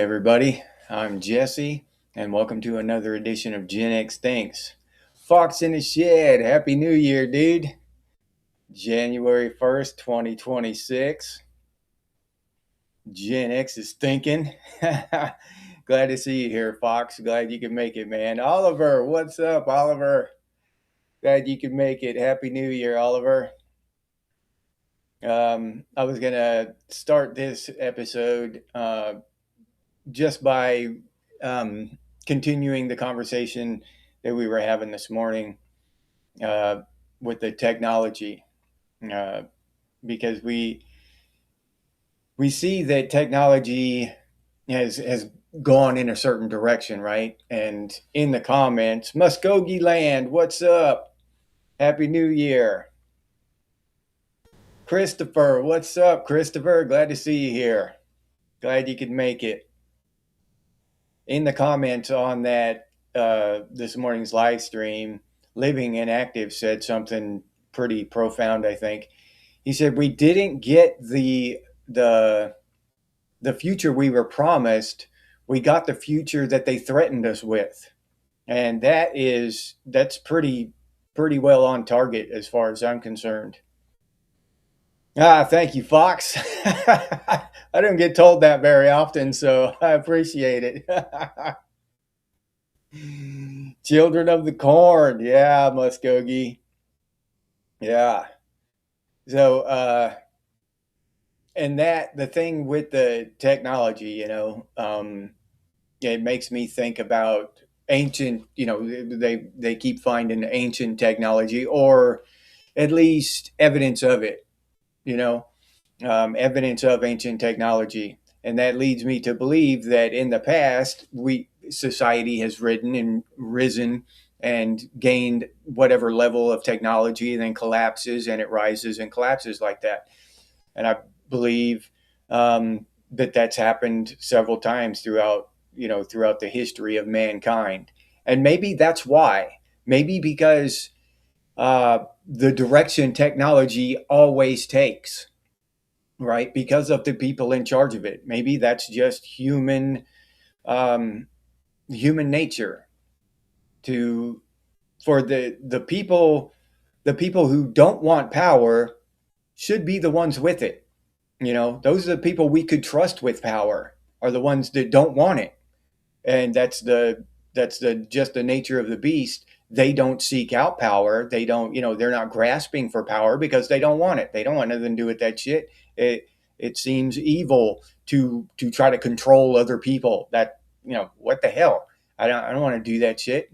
everybody. I'm Jesse, and welcome to another edition of Genex Thinks. Fox in the Shed, Happy New Year, dude. January 1st, 2026. Gen X is thinking. Glad to see you here, Fox. Glad you could make it, man. Oliver, what's up, Oliver? Glad you could make it. Happy New Year, Oliver. I was going to start this episode just by continuing the conversation that we were having this morning uh, with the technology, uh, because we see that technology has gone in a certain direction, right? And in the comments, Muskogee Land, what's up? Happy New Year. Christopher, what's up, Christopher? Glad to see you here. Glad you could make it. In the comments on that this morning's live stream, Living Inactive said something pretty profound, I think. He said we didn't get the future we were promised. We got the future that they threatened us with. And that's pretty well on target as far as I'm concerned. Thank you, Fox. I don't get told that very often, so I appreciate it. Children of the Corn. Yeah, Muskogee. Yeah. So, and that the thing with the technology, it makes me think about ancient, they keep finding ancient technology or at least evidence of it, you know, evidence of ancient technology. And that leads me to believe that in the past, society has risen and gained whatever level of technology, and then collapses, and it rises and collapses like that. And I believe that that's happened several times throughout the history of mankind. And maybe that's why. Maybe because the direction technology always takes, right? Because of the people in charge of it. Maybe that's just um, human nature to for the people who don't want power should be the ones with it. Those are the people we could trust with power, are the ones that don't want it. And that's the just the nature of the beast. They don't seek out power. They don't, they're not grasping for power because they don't want it. They don't want nothing to do with that shit. It seems evil to try to control other people. That, what the hell? I don't want to do that shit.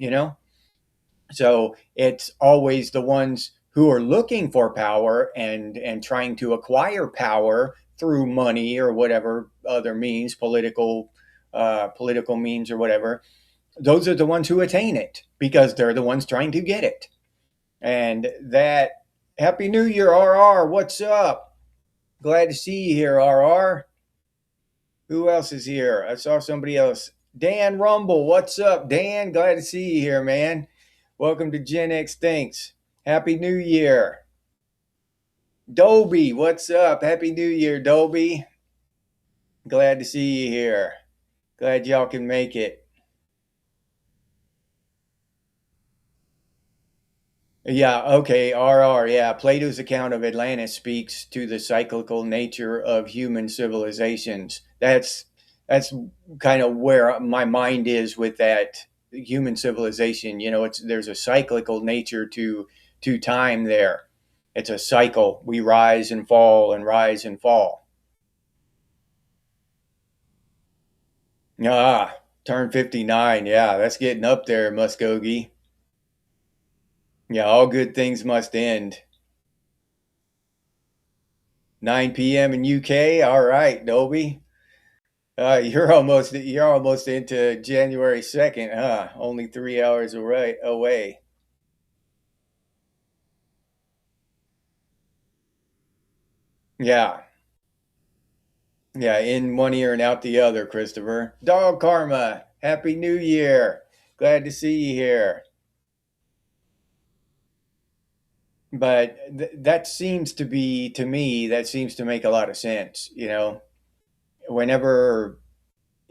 So it's always the ones who are looking for power and trying to acquire power through money or whatever other means, political means or whatever. Those are the ones who attain it because they're the ones trying to get it. And that Happy New Year, RR. What's up? Glad to see you here, RR. Who else is here? I saw somebody else. Dan Rumble. What's up, Dan? Glad to see you here, man. Welcome to Gen X Thinks. Happy New Year. Dolby, what's up? Happy New Year, Dolby. Glad to see you here. Glad y'all can make it. Yeah, okay, RR. Yeah, Plato's account of Atlantis speaks to the cyclical nature of human civilizations. That's kind of where my mind is with that human civilization. There's a cyclical nature to time there. It's a cycle. We rise and fall and rise and fall. Turn 59. Yeah, that's getting up there, Muskogee. Yeah, all good things must end. 9 p.m. in UK. All right, Dolby. You're almost into January 2nd, huh? Only 3 hours away. Yeah. Yeah, in one ear and out the other, Christopher. Dog Karma, Happy New Year. Glad to see you here. But that seems to be, to me, that seems to make a lot of sense. Whenever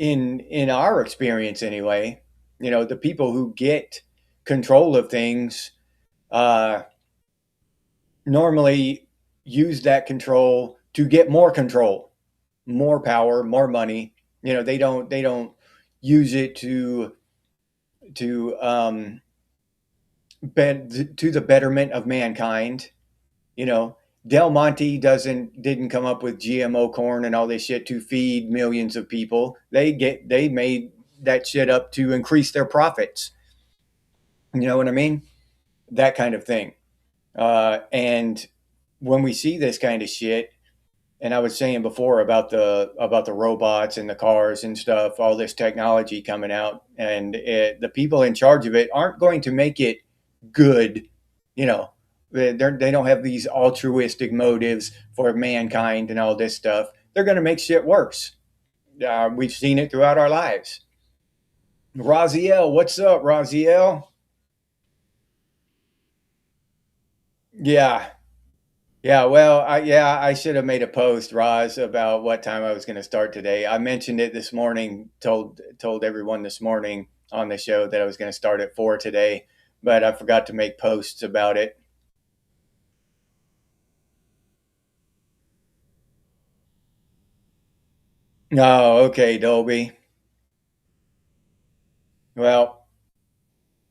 in our experience anyway, the people who get control of things uh, normally use that control to get more control, more power, more money. They don't use it to to the betterment of mankind. You know, Del Monte didn't come up with GMO corn and all this shit to feed millions of people. They made that shit up to increase their profits. You know what I mean? That kind of thing. And when we see this kind of shit, and I was saying before about the robots and the cars and stuff, all this technology coming out, and the people in charge of it aren't going to make it good. You know, they don't have these altruistic motives for mankind and all this stuff. They're going to make shit worse. We've seen it throughout our lives. Raziel, what's up, Raziel? Yeah, yeah, well, I should have made a post, Roz, about what time I was going to start today. I mentioned it this morning, told everyone this morning on the show that I was going to start at 4 today, but I forgot to make posts about it. Oh, okay, Dolby. Well,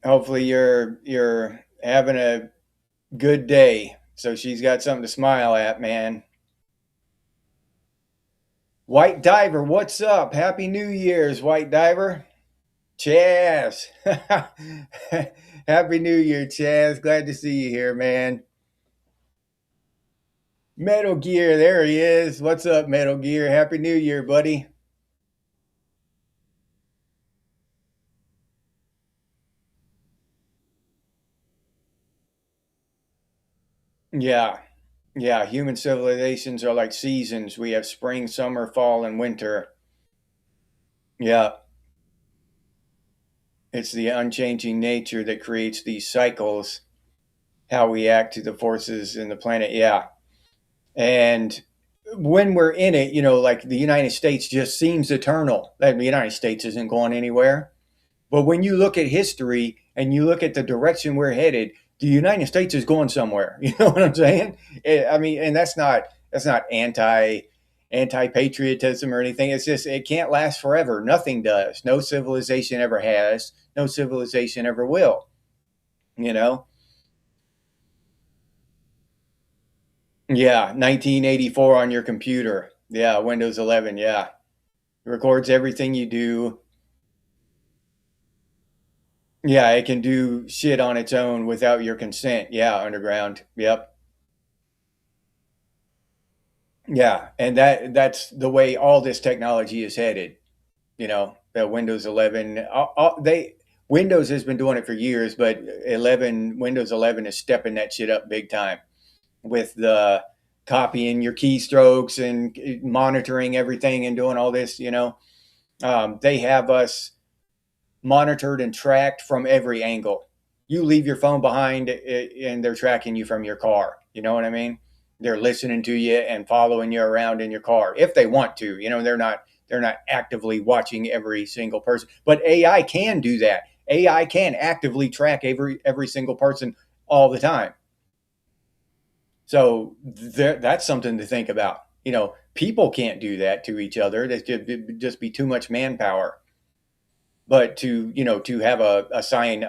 hopefully you're having a good day. So she's got something to smile at, man. White Diver, what's up? Happy New Year's, White Diver. Chaz. Happy New Year, Chaz. Glad to see you here, man. Metal Gear, there he is. What's up, Metal Gear? Happy New Year, buddy. Yeah, yeah. Human civilizations are like seasons. We have spring, summer, fall, and winter. Yeah, it's the unchanging nature that creates these cycles, how we act to the forces in the planet. Yeah. And when we're in it, like the United States just seems eternal. Like the United States isn't going anywhere. But when you look at history and you look at the direction we're headed, the United States is going somewhere. You know what I'm saying? I mean, and that's not anti patriotism or anything. It's just it can't last forever. Nothing does. No civilization ever has. No civilization ever will. You know? Yeah, 1984 on your computer. Yeah, Windows 11. Yeah, it records everything you do. Yeah, it can do shit on its own without your consent. Yeah, underground. Yep. Yeah, and that's the way all this technology is headed. The Windows 11. They Windows has been doing it for years, but Windows 11 is stepping that shit up big time with the copying your keystrokes and monitoring everything and doing all this. They have us monitored and tracked from every angle. You leave your phone behind and they're tracking you from your car. You know what I mean? They're listening to you and following you around in your car if they want to. They're not actively watching every single person. But AI can do that. AI can actively track every single person all the time. So that's something to think about. People can't do that to each other. That just be too much manpower. But to have a sign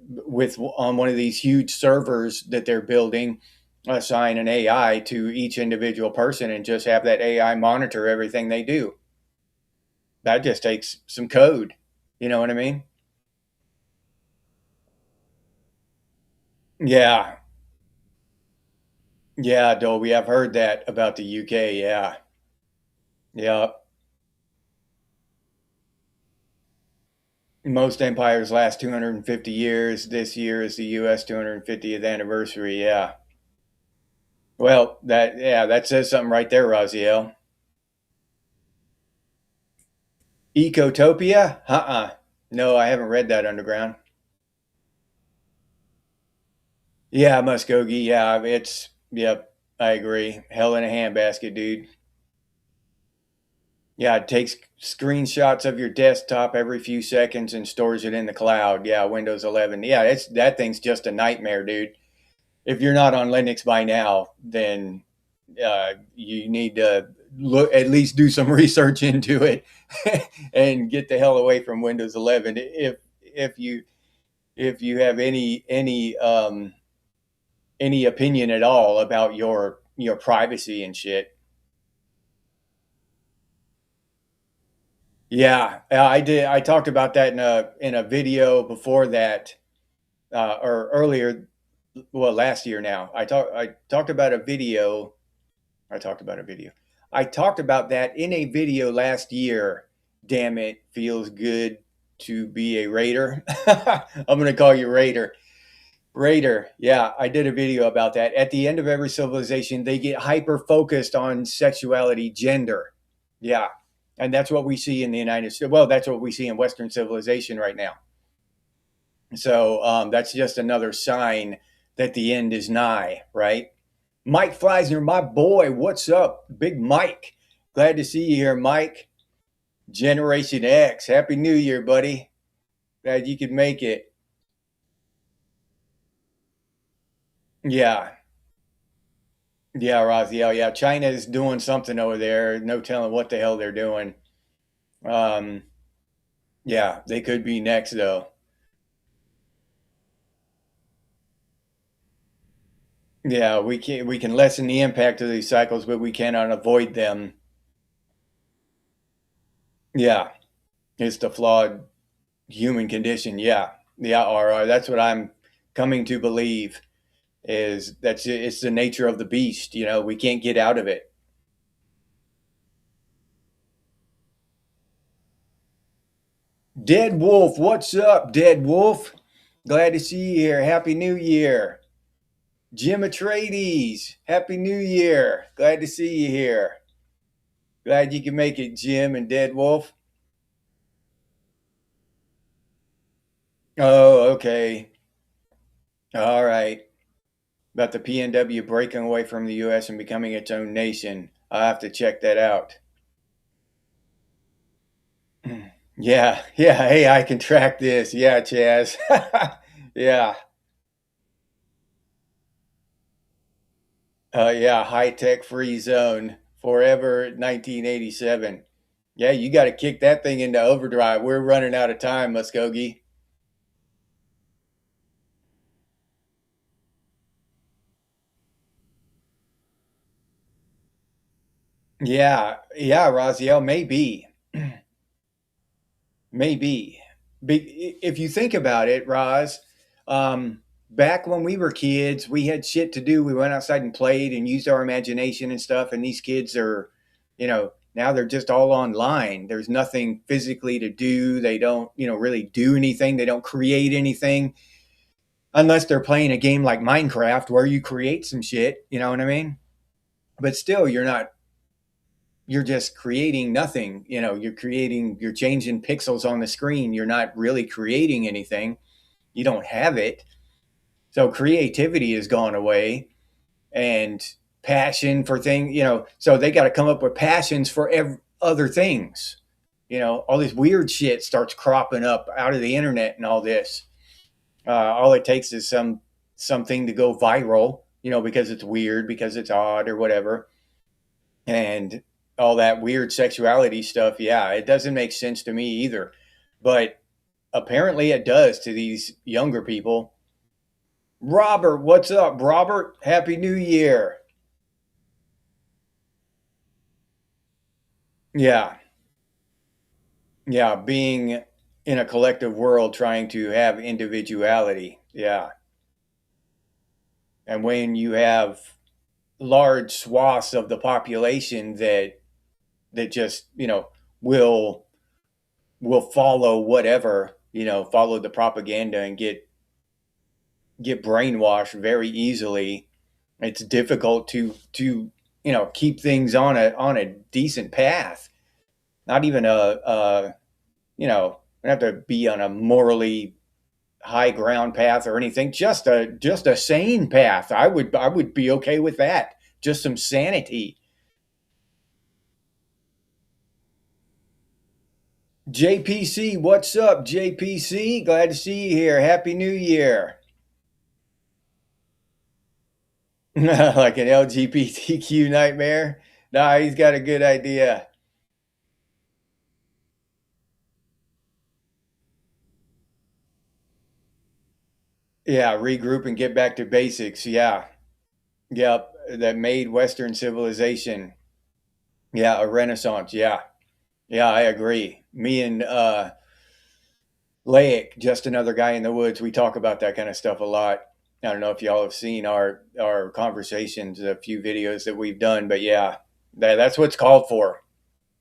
with on one of these huge servers that they're building, assign an AI to each individual person and just have that AI monitor everything they do. That just takes some code. You know what I mean? Yeah, yeah, Dolby. I've heard that about the UK. Yeah, yeah. Most empires last 250 years. This year is the U.S. 250th anniversary. Yeah. Well, that says something right there, Raziel. Ecotopia? No, I haven't read that, Underground. Yeah, Muskogee. Yeah, yep, I agree. Hell in a handbasket, dude. Yeah, it takes screenshots of your desktop every few seconds and stores it in the cloud. Yeah, Windows 11. Yeah, it's that thing's just a nightmare, dude. If you're not on Linux by now, then you need to look at least do some research into it and get the hell away from Windows 11. If you have any opinion at all about your privacy and shit. Yeah, I did. I talked about that in a video before that, or earlier. Well, last year now. I talked about a video. I talked about a video. I talked about that in a video last year. Damn it, feels good to be a raider. I'm gonna call you raider. Raider. Yeah, I did a video about that. At the end of every civilization, they get hyper focused on sexuality, gender. Yeah. And that's what we see in the United States. Well, that's what we see in Western civilization right now. So that's just another sign that the end is nigh, right? Mike Fleisner, my boy, what's up? Big Mike. Glad to see you here, Mike. Generation X. Happy New Year, buddy. Glad you could make it. Yeah. Yeah, Raziel. Yeah, China is doing something over there. No telling what the hell they're doing. Um, yeah, they could be next, though. Yeah, we can lessen the impact of these cycles, but we cannot avoid them. Yeah, it's the flawed human condition. Yeah, yeah, RR. That's what I'm coming to believe is that's it's the nature of the beast. You know, we can't get out of it. Dead Wolf, what's up, Dead Wolf? Glad to see you here. Happy New Year. Jim Atreides, Happy New Year. Glad to see you here. Glad you can make it, Jim and Dead Wolf. Oh, okay. All right. About the PNW breaking away from the U.S. and becoming its own nation. I'll have to check that out. Yeah, yeah. Hey, I can track this. Yeah, Chaz. Yeah, yeah. High tech free zone forever. 1987. Yeah, you got to kick that thing into overdrive. We're running out of time, Muskogee. Yeah, yeah, Raziel, maybe, maybe. If you think about it, Roz, back when we were kids, we had shit to do. We went outside and played and used our imagination and stuff. And these kids are, now they're just all online. There's nothing physically to do. They don't, really do anything. They don't create anything unless they're playing a game like Minecraft where you create some shit. You know what I mean? But still, you're just creating nothing. You're changing pixels on the screen. You're not really creating anything. You don't have it. So creativity has gone away and passion for things, so they got to come up with passions for other things. All this weird shit starts cropping up out of the internet and all this. All it takes is something to go viral, because it's weird, because it's odd or whatever. And all that weird sexuality stuff, yeah, it doesn't make sense to me either. But apparently it does to these younger people. Robert, what's up, Robert? Happy New Year. Yeah, yeah, being in a collective world trying to have individuality. Yeah. And when you have large swaths of the population that just, will follow whatever, follow the propaganda and get brainwashed very easily. It's difficult to keep things on a decent path. Not even don't have to be on a morally high ground path or anything. Just a sane path. I would be okay with that. Just some sanity. JPC, what's up, JPC? Glad to see you here. Happy New Year. Like an LGBTQ nightmare? Nah, he's got a good idea. Yeah, regroup and get back to basics. Yeah. Yep. That made Western civilization. Yeah, a renaissance. Yeah. Yeah, I agree. Me and Laic, just another guy in the woods, we talk about that kind of stuff a lot. I don't know if y'all have seen our conversations, a few videos that we've done, but yeah, that's what's called for.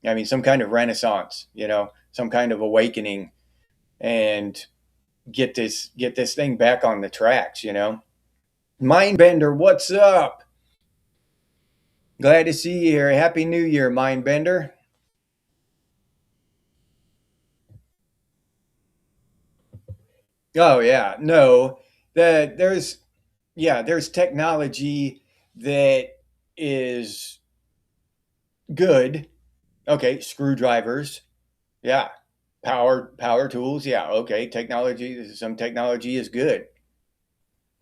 I mean, some kind of renaissance, some kind of awakening, and get this thing back on the tracks. Mindbender, what's up? Glad to see you here. Happy New Year, Mindbender. Oh yeah, no, there's there's technology that is good. Okay, screwdrivers. Yeah, power tools. Yeah, okay, technology. Some technology is good.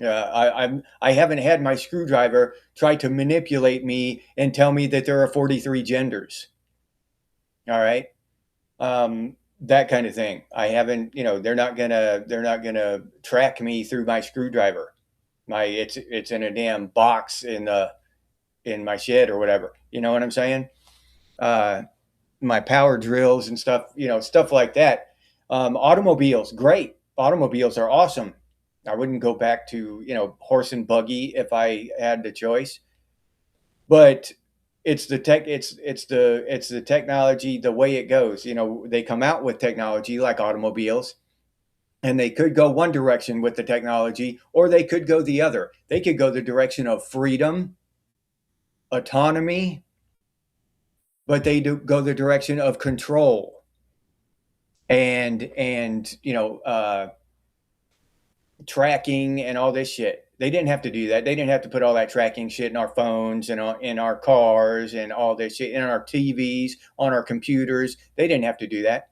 I haven't had my screwdriver try to manipulate me and tell me that there are 43 genders. All right, that kind of thing. I haven't. They're not gonna track me through my screwdriver. It's in a damn box in my shed or whatever. You know what I'm saying? Uh, my power drills and stuff. Stuff like that. Automobiles, great. Automobiles are awesome. I wouldn't go back to horse and buggy if I had the choice, but it's the technology, the way it goes. They come out with technology like automobiles, and they could go one direction with the technology, or they could go the other. They could go the direction of freedom, autonomy, but they do go the direction of control and tracking and all this shit. They didn't have to do that. They didn't have to put all that tracking shit in our phones and in our cars and all this shit in our TVs, on our computers. They didn't have to do that.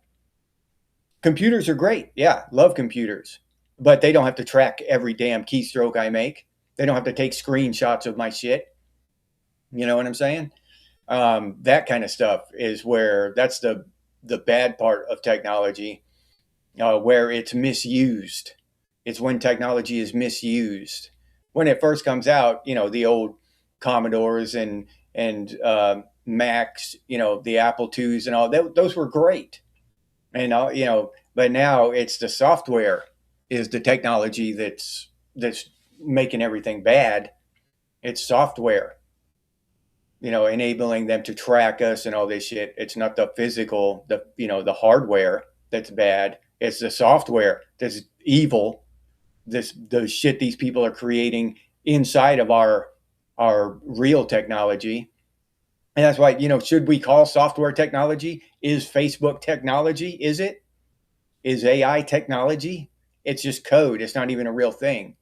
Computers are great. Yeah, love computers. But they don't have to track every damn keystroke I make. They don't have to take screenshots of my shit. You know what I'm saying? That kind of stuff is where that's the bad part of technology, where it's misused. It's when technology is misused. When it first comes out, the old Commodores and Macs, the Apple IIs and all that, those were great. And but now it's the software is the technology that's making everything bad. It's software, enabling them to track us and all this shit. It's not the physical, the hardware that's bad. It's the software that's evil. The shit these people are creating inside of our real technology. And that's why, should we call software technology? Is Facebook technology? Is it? Is AI technology? It's just code. It's not even a real thing.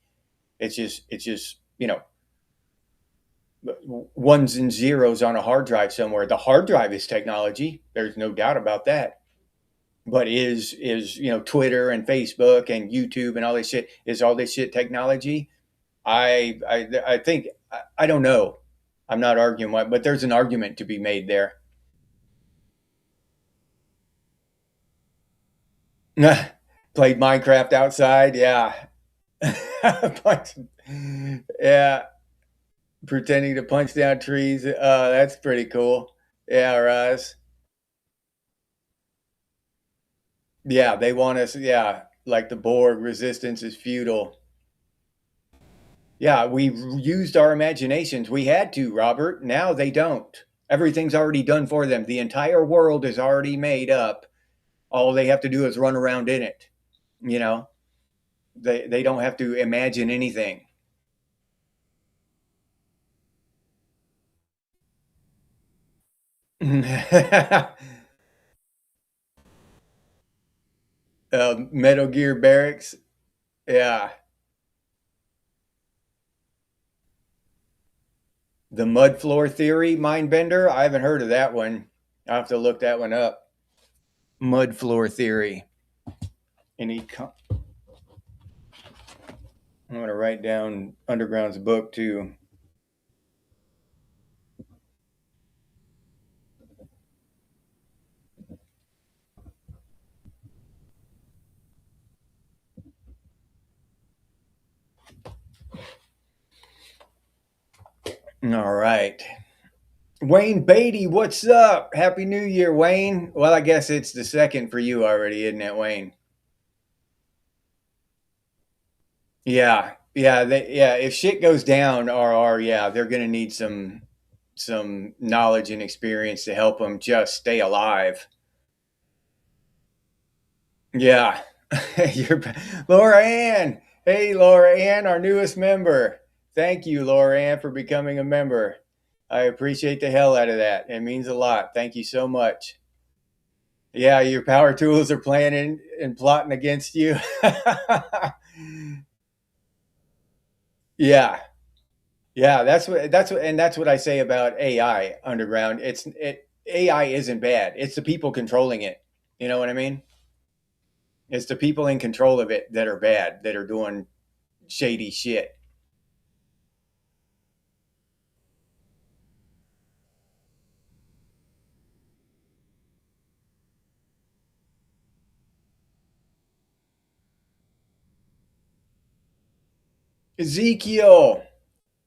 It's just ones and zeros on a hard drive somewhere. The hard drive is technology. There's no doubt about that. But is Twitter and Facebook and YouTube and all this shit, is all this shit technology? I think I don't know. I'm not arguing what, but there's an argument to be made there. Played Minecraft outside, yeah. Yeah, pretending to punch down trees. That's pretty cool. Yeah, Raz. Yeah, they want us. Yeah, like the Borg, resistance is futile. Yeah, we used our imaginations. We had to, Robert. Now they don't. Everything's already done for them. The entire world is already made up. All they have to do is run around in it. You know, they don't have to imagine anything. Metal Gear Barracks. Yeah, the mud floor theory, Mindbender. I haven't heard of that one. I will have to look that one up. Mud floor theory. Any I'm going to write down Underground's book too. All right. Wayne Beatty, what's up? Happy New Year, Wayne. Well, I guess it's the second for you already, isn't it, Wayne? Yeah. Yeah, yeah, if shit goes down, yeah, they're going to need some knowledge and experience to help them just stay alive. Yeah. You're Laura Ann. Hey, Laura Ann, our newest member. Thank you, Laura Ann, for becoming a member. I appreciate the hell out of that. It means a lot. Thank you so much. Yeah, your power tools are planning and plotting against you. Yeah. Yeah, that's what I say about AI underground. AI isn't bad. It's the people controlling it. You know what I mean? It's the people in control of it that are bad, that are doing shady shit. Ezekiel,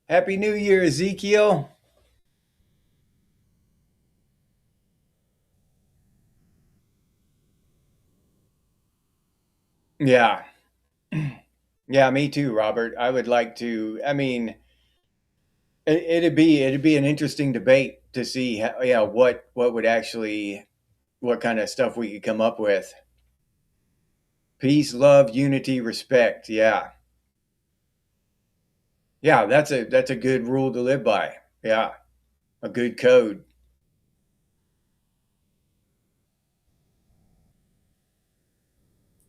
Happy New Year, Ezekiel. Yeah. Yeah, me too, Robert. I would like to. I mean, it'd be an interesting debate to see how, yeah, what would actually, what kind of stuff we could come up with. Peace, love, unity, respect. Yeah. Yeah, that's a good rule to live by. Yeah, a good code.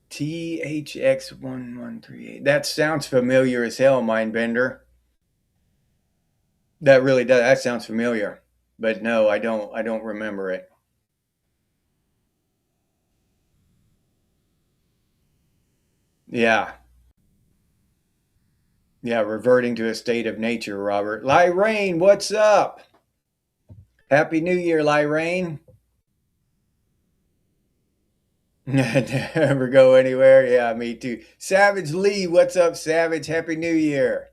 THX1138. That sounds familiar as hell, Mindbender. That really does. That sounds familiar. But no, I don't remember it. Yeah. Yeah, reverting to a state of nature, Robert. Lyrain, what's up? Happy New Year, Lyrain. Never go anywhere. Yeah, me too. Savage Lee, what's up, Savage? Happy New Year.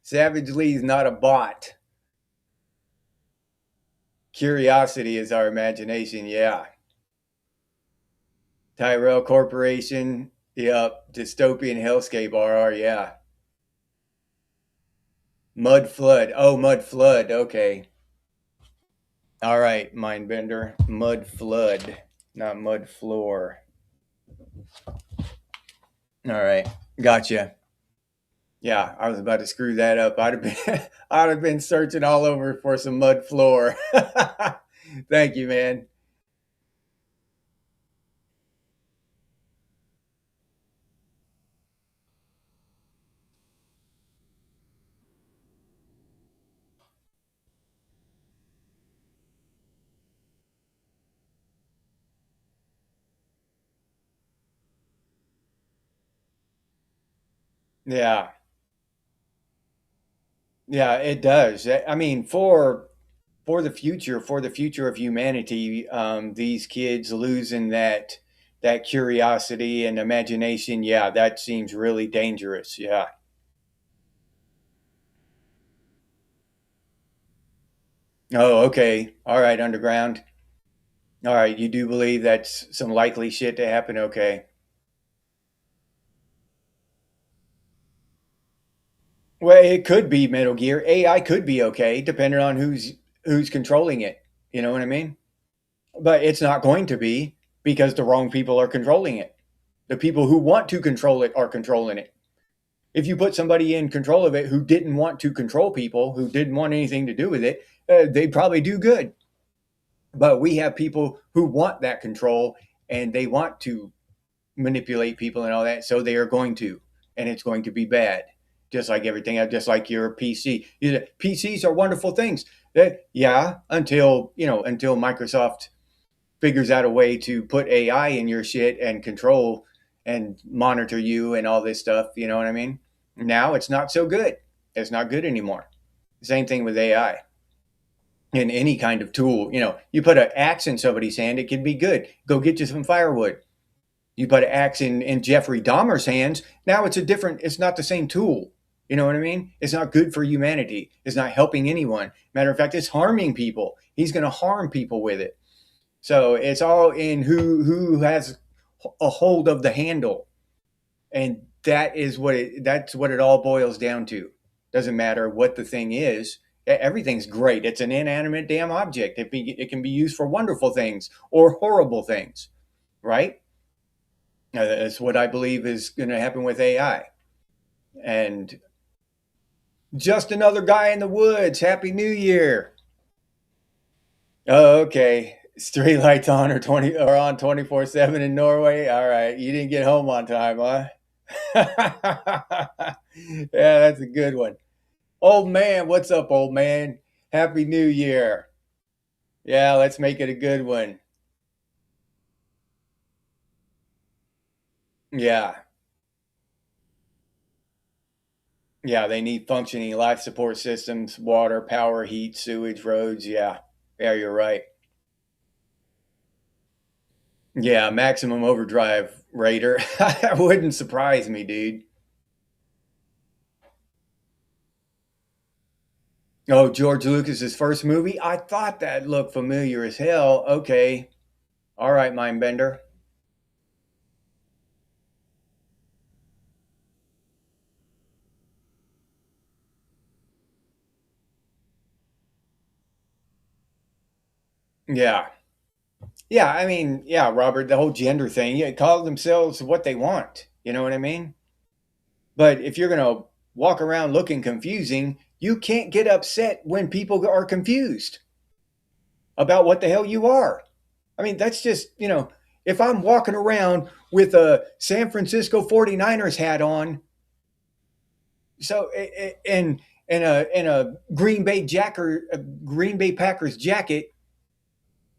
Savage Lee's not a bot. Curiosity is our imagination. Yeah. Tyrell Corporation. Yep. Dystopian Hellscape RR. Yeah. Mud Flood. Oh, Mud Flood. Okay. All right, Mindbender. Mud Flood, not Mud Floor. All right. Gotcha. Yeah, I was about to screw that up. I'd have been I'd have been searching all over for some mud floor. Thank you, man. Yeah. Yeah, it does. I mean, for the future of humanity, these kids losing that curiosity and imagination, yeah, that seems really dangerous. Yeah. Oh, okay. All right, underground. All right, you do believe that's some likely shit to happen? Okay. Well, it could be Metal Gear. AI could be okay, depending on who's controlling it. You know what I mean? But it's not going to be because the wrong people are controlling it. The people who want to control it are controlling it. If you put somebody in control of it who didn't want to control people, who didn't want anything to do with it, they'd probably do good. But we have people who want that control and they want to manipulate people and all that, so they are going to, and it's going to be bad. Just like everything else, just like your PC. PCs are wonderful things. Yeah, until Microsoft figures out a way to put AI in your shit and control and monitor you and all this stuff. You know what I mean? Now it's not so good. It's not good anymore. Same thing with AI in any kind of tool. You put an axe in somebody's hand, it can be good. Go get you some firewood. You put an axe in Jeffrey Dahmer's hands, now it's not the same tool. You know what I mean? It's not good for humanity. It's not helping anyone. Matter of fact, it's harming people. He's going to harm people with it. So it's all in who has a hold of the handle. And that's what it all boils down to. Doesn't matter what the thing is. Everything's great. It's an inanimate damn object. It can be used for wonderful things or horrible things, right? That's what I believe is going to happen with AI. And just another guy in the woods. Happy New Year. Oh, okay. Street lights on or 24/7 in Norway. All right, you didn't get home on time, huh? Yeah, that's a good one. Old man, what's up, old man? Happy New Year. Yeah, let's make it a good one. Yeah, yeah, they need functioning life support systems, water, power, heat, sewage, roads. Yeah, yeah, you're right. Yeah, maximum overdrive Raider. That wouldn't surprise me, dude. Oh, George Lucas's first movie? I thought that looked familiar as hell. Okay. All right, Mindbender. Yeah. Yeah, I mean, yeah, Robert, the whole gender thing, yeah, call themselves what they want. You know what I mean? But if you're going to walk around looking confusing, you can't get upset when people are confused about what the hell you are. I mean, that's just, if I'm walking around with a San Francisco 49ers hat on, so and a Green Bay Packers jacket,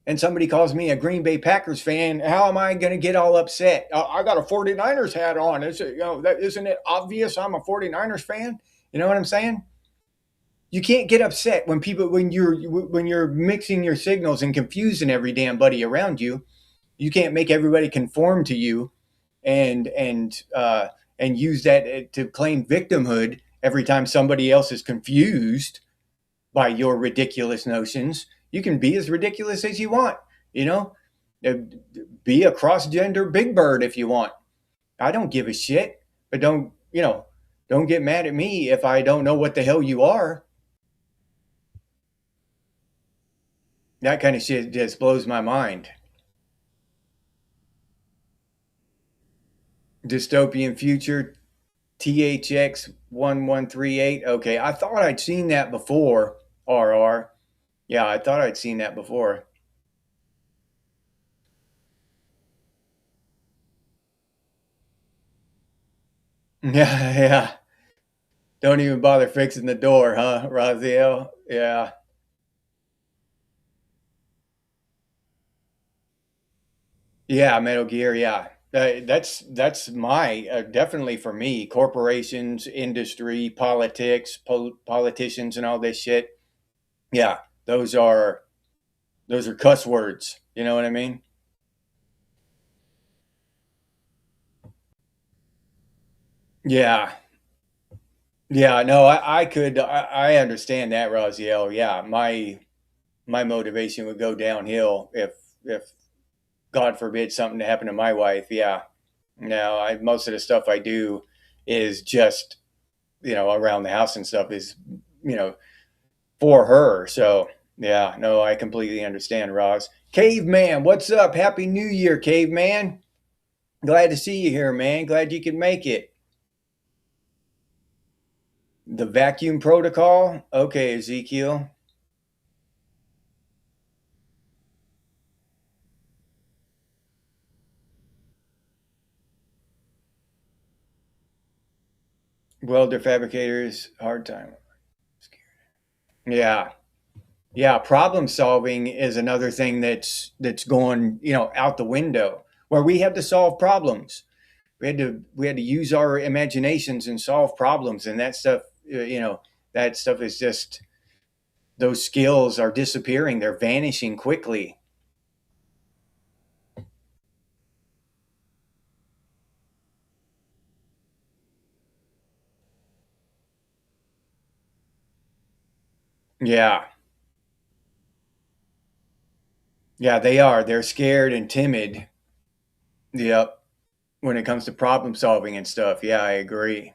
and somebody calls me a Green Bay Packers fan, how am I going to get all upset? I got a 49ers hat on. Isn't it obvious I'm a 49ers fan? You know what I'm saying? You can't get upset when you're mixing your signals and confusing every damn buddy around you. You can't make everybody conform to you and use that to claim victimhood every time somebody else is confused by your ridiculous notions. You can be as ridiculous as you want, you know. Uh, Be a cross gender big bird if you want. I don't give a shit, but don't get mad at me if I don't know what the hell you are. That kind of shit just blows my mind. Dystopian future THX 1138. Okay, I thought I'd seen that before. RR. Yeah, I thought I'd seen that before. Yeah, yeah. Don't even bother fixing the door, huh, Raziel? Yeah. Yeah, Metal Gear, yeah. That's my definitely for me. Corporations, industry, politics, politicians, and all this shit. Yeah, those are cuss words. You know what I mean? Yeah, yeah. No, I understand that, Raziel. Yeah, my motivation would go downhill if God forbid something to happen to my wife. Yeah. No, most of the stuff I do is just around the house and stuff is you know for her. So yeah, no, I completely understand, Roz. Caveman, what's up? Happy New Year, Caveman. Glad to see you here, man. Glad you could make it. The vacuum protocol. Okay, Ezekiel. Welder fabricators, hard time. Yeah. Yeah, problem solving is another thing that's going, out the window, where we had to solve problems. We had to use our imaginations and solve problems, and that stuff, that stuff is just, those skills are disappearing. They're vanishing quickly. Yeah. Yeah, they are. They're scared and timid. Yep. When it comes to problem solving and stuff. Yeah, I agree.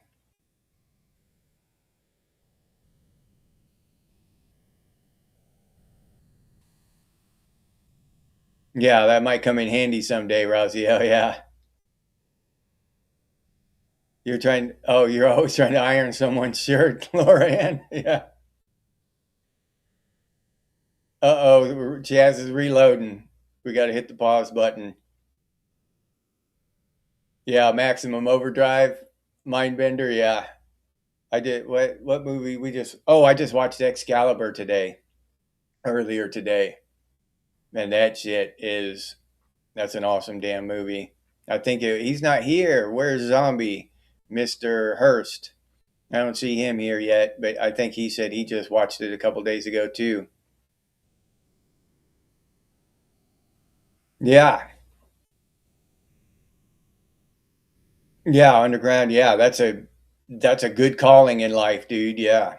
Yeah, that might come in handy someday, Rosie. Oh yeah. You're always trying to iron someone's shirt, Lauren. Yeah. Uh-oh, Jazz is reloading. We got to hit the pause button. Yeah, Maximum Overdrive, Mindbender. Yeah, I did. What movie we just? Oh, I just watched Excalibur today, earlier today, and that shit is that's an awesome damn movie. He's not here. Where's Zombie, Mister Hurst? I don't see him here yet, but I think he said he just watched it a couple days ago too. Yeah, yeah, Underground. Yeah, that's a good calling in life, dude. Yeah.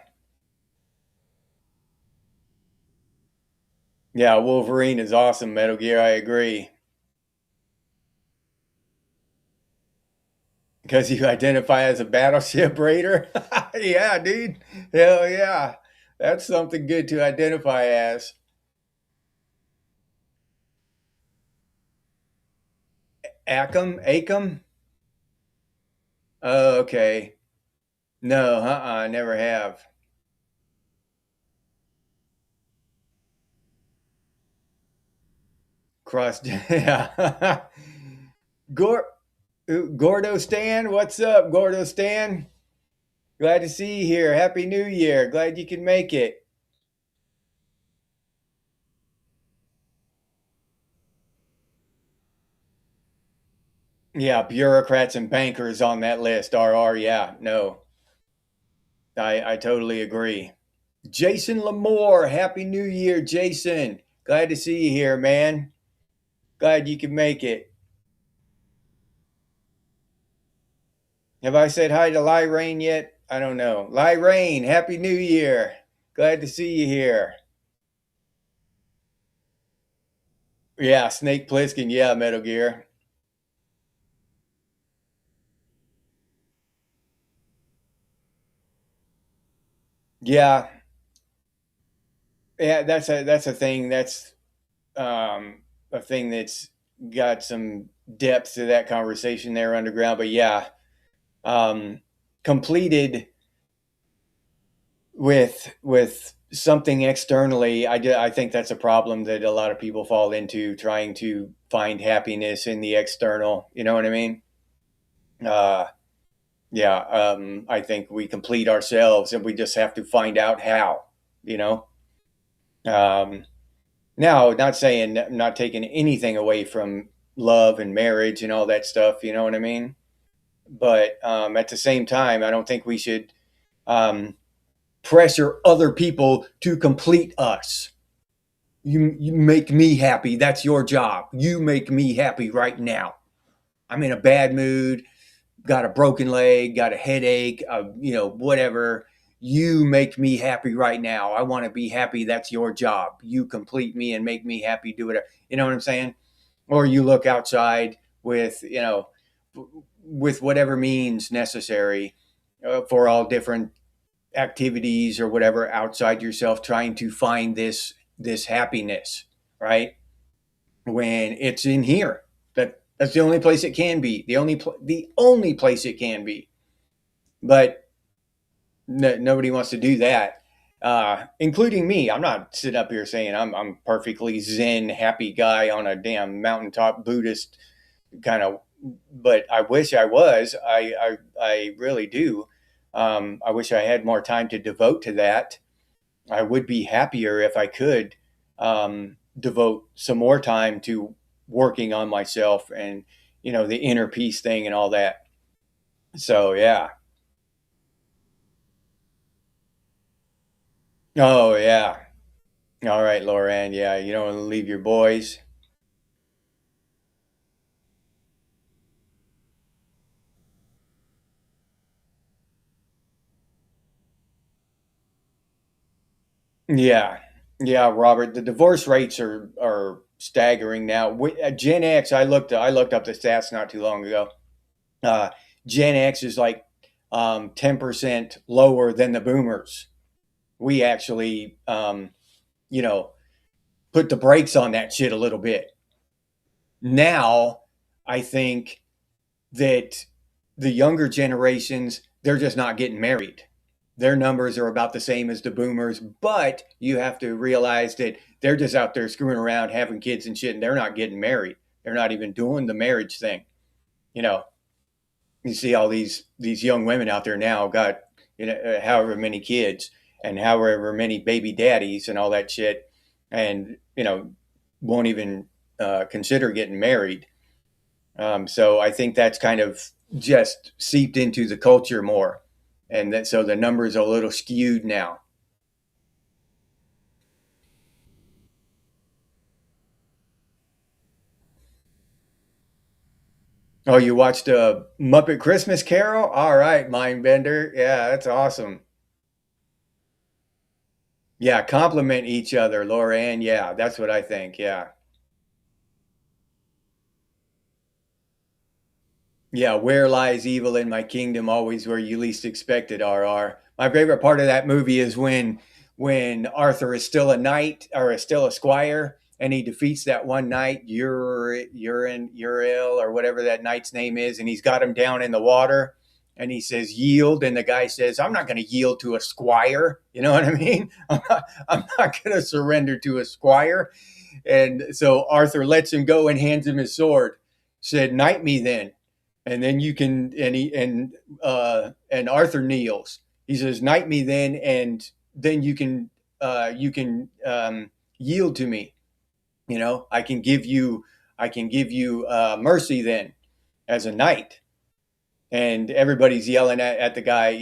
Yeah, Wolverine is awesome. Metal Gear, I agree. Because you identify as a battleship raider? Yeah, dude. Hell yeah. That's something good to identify as. Acom? Oh, okay. No, never have. Cross, yeah. Gor- Gordo Stan, what's up, Gordo Stan? Glad to see you here. Happy New Year. Glad you can make it. Yeah, bureaucrats and bankers on that list. RR, yeah, no, I totally agree. Jason Lamore, Happy New Year, Jason. Glad to see you here, man. Glad you can make it. Have I said hi to Lyrain yet? I don't know. Lyrain, Happy New Year. Glad to see you here. Yeah, Snake Plissken. Yeah, Metal Gear. Yeah, yeah. That's a thing. That's a thing that's got some depth to that conversation there underground. But yeah, um, completed with something externally. I think that's a problem that a lot of people fall into, trying to find happiness in the external. You know what I mean? Uh, yeah. I think we complete ourselves, and we just have to find out how. You know. Um, Now, not saying, not taking anything away from love and marriage and all that stuff. You know what I mean? But at the same time, I don't think we should um, pressure other people to complete us. You make me happy. That's your job. You make me happy right now. I'm in a bad mood, got a broken leg, got a headache, whatever. You make me happy right now. I want to be happy. That's your job. You complete me and make me happy. Do whatever. You know what I'm saying? Or you look outside with whatever means necessary for all different activities or whatever outside yourself, trying to find this happiness, right? When it's in here, that's the only place it can be, the only place it can be. But nobody wants to do that, including me. I'm not sitting up here saying I'm perfectly zen, happy guy on a damn mountaintop Buddhist kind of. But I wish I was. I really do. I wish I had more time to devote to that. I would be happier if I could devote some more time to working on myself and, the inner peace thing and all that. So, yeah. Oh, yeah. All right, Lauren. Yeah, you don't want to leave your boys. Yeah, yeah, Robert. The divorce rates are staggering now. Gen X, I looked up the stats not too long ago. Uh, Gen X is like 10% lower than the Boomers. We actually, you know, put the brakes on that shit a little bit. Now, I think that the younger generations, they're just not getting married. Their numbers are about the same as the boomers, but you have to realize that they're just out there screwing around, having kids and shit, and they're not getting married. They're not even doing the marriage thing. You know, you see all these young women out there now got however many kids and however many baby daddies and all that shit, and won't even consider getting married. So I think that's kind of just seeped into the culture more, and that so the numbers are a little skewed now. Oh, you watched Muppet Christmas Carol? All right, Mindbender. Yeah, that's awesome. Yeah, compliment each other, Laura Ann. Yeah, that's what I think. Yeah. Yeah, where lies evil in my kingdom, always where you least expect it, RR. My favorite part of that movie is when Arthur is still a knight or is still a squire and he defeats that one knight, Uriel or whatever that knight's name is, and he's got him down in the water and he says yield, and the guy says, I'm not gonna yield to a squire. You know what I mean? I'm not gonna surrender to a squire. And so Arthur lets him go and hands him his sword. Said, knight me then, and then you can, and Arthur kneels. He says, knight me then, and then you can yield to me. I can give you mercy then as a knight. And everybody's yelling at the guy,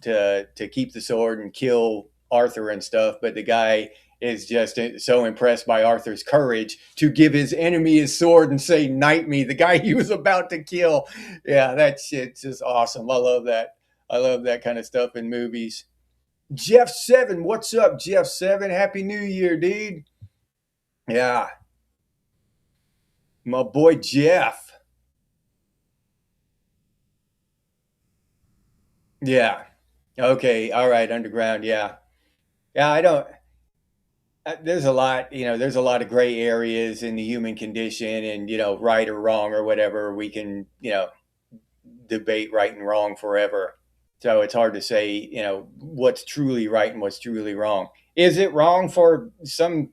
to keep the sword and kill Arthur and stuff. But the guy is just so impressed by Arthur's courage to give his enemy his sword and say, "Knight me," the guy he was about to kill. Yeah, that shit's just awesome. I love that. I love that kind of stuff in movies. Jeff Seven, what's up, Jeff Seven? Happy New Year, dude. Yeah, my boy Jeff. Yeah. Okay. All right. Underground. Yeah. Yeah. I don't. There's a lot, there's a lot of gray areas in the human condition, and right or wrong or whatever. We can debate right and wrong forever. So it's hard to say what's truly right and what's truly wrong. Is it wrong for some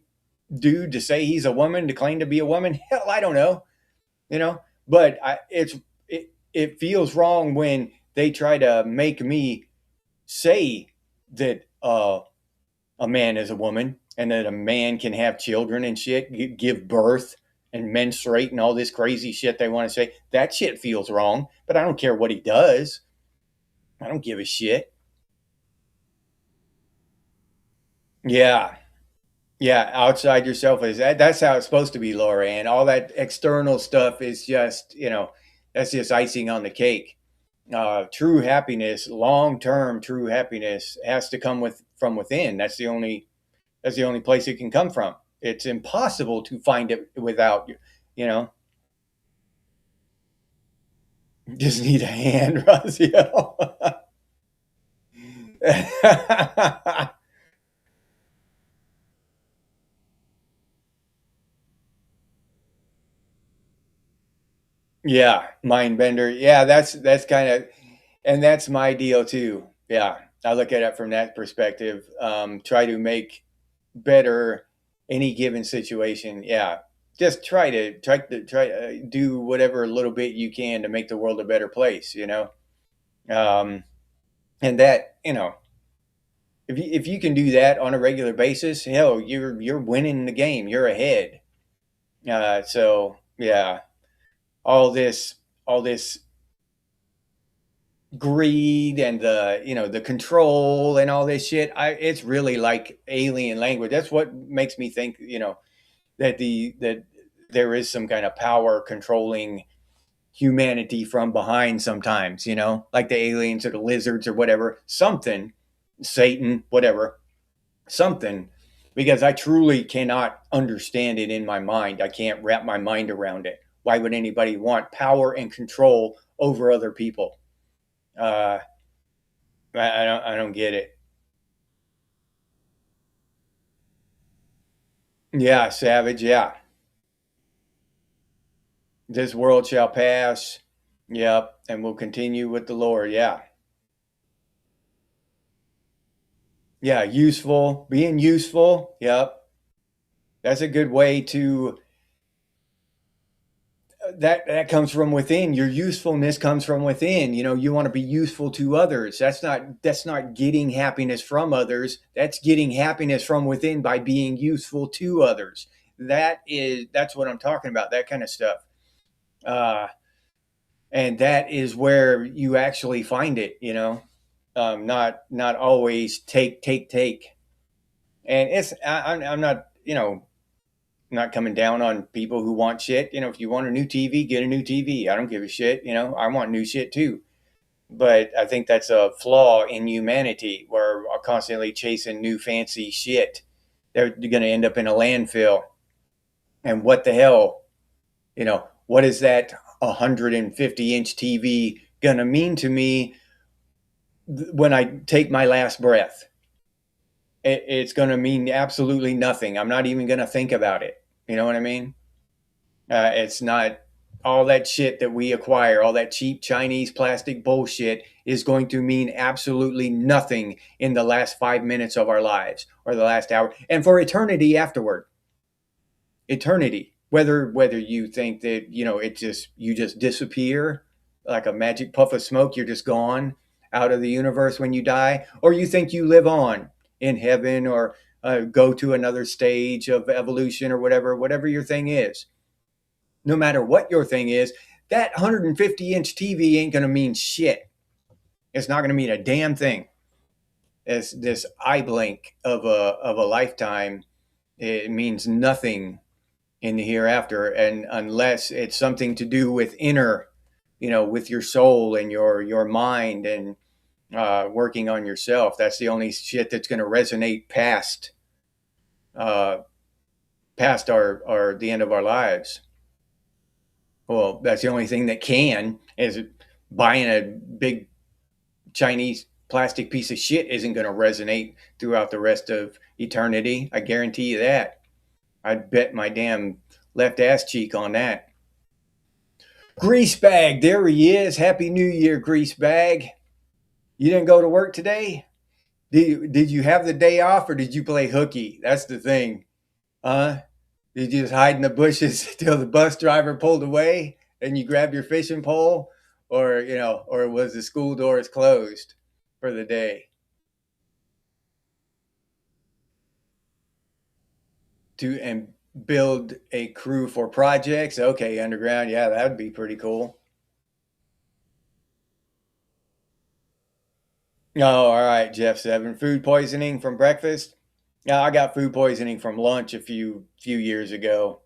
dude to say he's a woman, to claim to be a woman? Hell, I don't know. But it feels wrong when they try to make me say that a man is a woman and that a man can have children and shit, give birth and menstruate and all this crazy shit they want to say. That shit feels wrong, but I don't care what he does. I don't give a shit. Yeah. Yeah, outside yourself is that's how it's supposed to be, Laura. And all that external stuff is just, that's just icing on the cake. True happiness, long term true happiness has to come from within. That's the only place it can come from. It's impossible to find it without you know. Just need a hand, Razio. Yeah, mind bender. Yeah, that's kind of, and that's my deal too. Yeah, I look at it from that perspective. Try to make better any given situation. Yeah, just try to do whatever little bit you can to make the world a better place. Um, and that If you can do that on a regular basis, hell, you're winning the game. You're ahead. So yeah, all this all this greed and the control and all this shit. It's really like alien language. That's what makes me think that there is some kind of power controlling humanity from behind sometimes. Like the aliens or the lizards or whatever. Something, Satan, whatever, something. Because I truly cannot understand it in my mind. I can't wrap my mind around it. Why would anybody want power and control over other people? Uh, I don't get it. Yeah, Savage. Yeah, this world shall pass. Yep, and we'll continue with the Lord. Yeah, yeah. Useful, being useful. Yep, that's a good way to. That comes from within. Your usefulness comes from within. You want to be useful to others. That's not getting happiness from others. That's getting happiness from within by being useful to others. That's what I'm talking about. That kind of stuff. Uh, and that is where you actually find it. Not always take. And I'm not not coming down on people who want shit. If you want a new TV, get a new TV. I don't give a shit. I want new shit too. But I think that's a flaw in humanity. We're constantly chasing new fancy shit. They're going to end up in a landfill. And what the hell? What is that 150-inch TV going to mean to me when I take my last breath? It's going to mean absolutely nothing. I'm not even going to think about it. You know what I mean? It's not all that shit that we acquire, all that cheap Chinese plastic bullshit is going to mean absolutely nothing in the last 5 minutes of our lives or the last hour and for eternity afterward. Eternity. Whether you think that, you just disappear like a magic puff of smoke, you're just gone out of the universe when you die, or you think you live on in heaven or go to another stage of evolution or whatever your thing is. No matter what your thing is, that 150-inch TV ain't going to mean shit. It's not going to mean a damn thing. It's this eye blink of a lifetime. It means nothing in the hereafter, and unless it's something to do with inner, with your soul and your mind and working on yourself. That's the only shit that's going to resonate uh, past our the end of our lives. Well, that's the only thing that can is buying a big Chinese plastic piece of shit isn't going to resonate throughout the rest of eternity. I guarantee you that. I'd bet my damn left ass cheek on that. Greasebag, there he is. Happy New Year, Greasebag. You didn't go to work today? Did you have the day off or did you play hooky? That's the thing. Huh? Did you just hide in the bushes till the bus driver pulled away and you grabbed your fishing pole? Or was the school doors closed for the day to and build a crew for projects? Okay, underground. Yeah, that would be pretty cool. Oh, all right, Jeff Seven. Food poisoning from breakfast? Yeah, I got food poisoning from lunch a few years ago.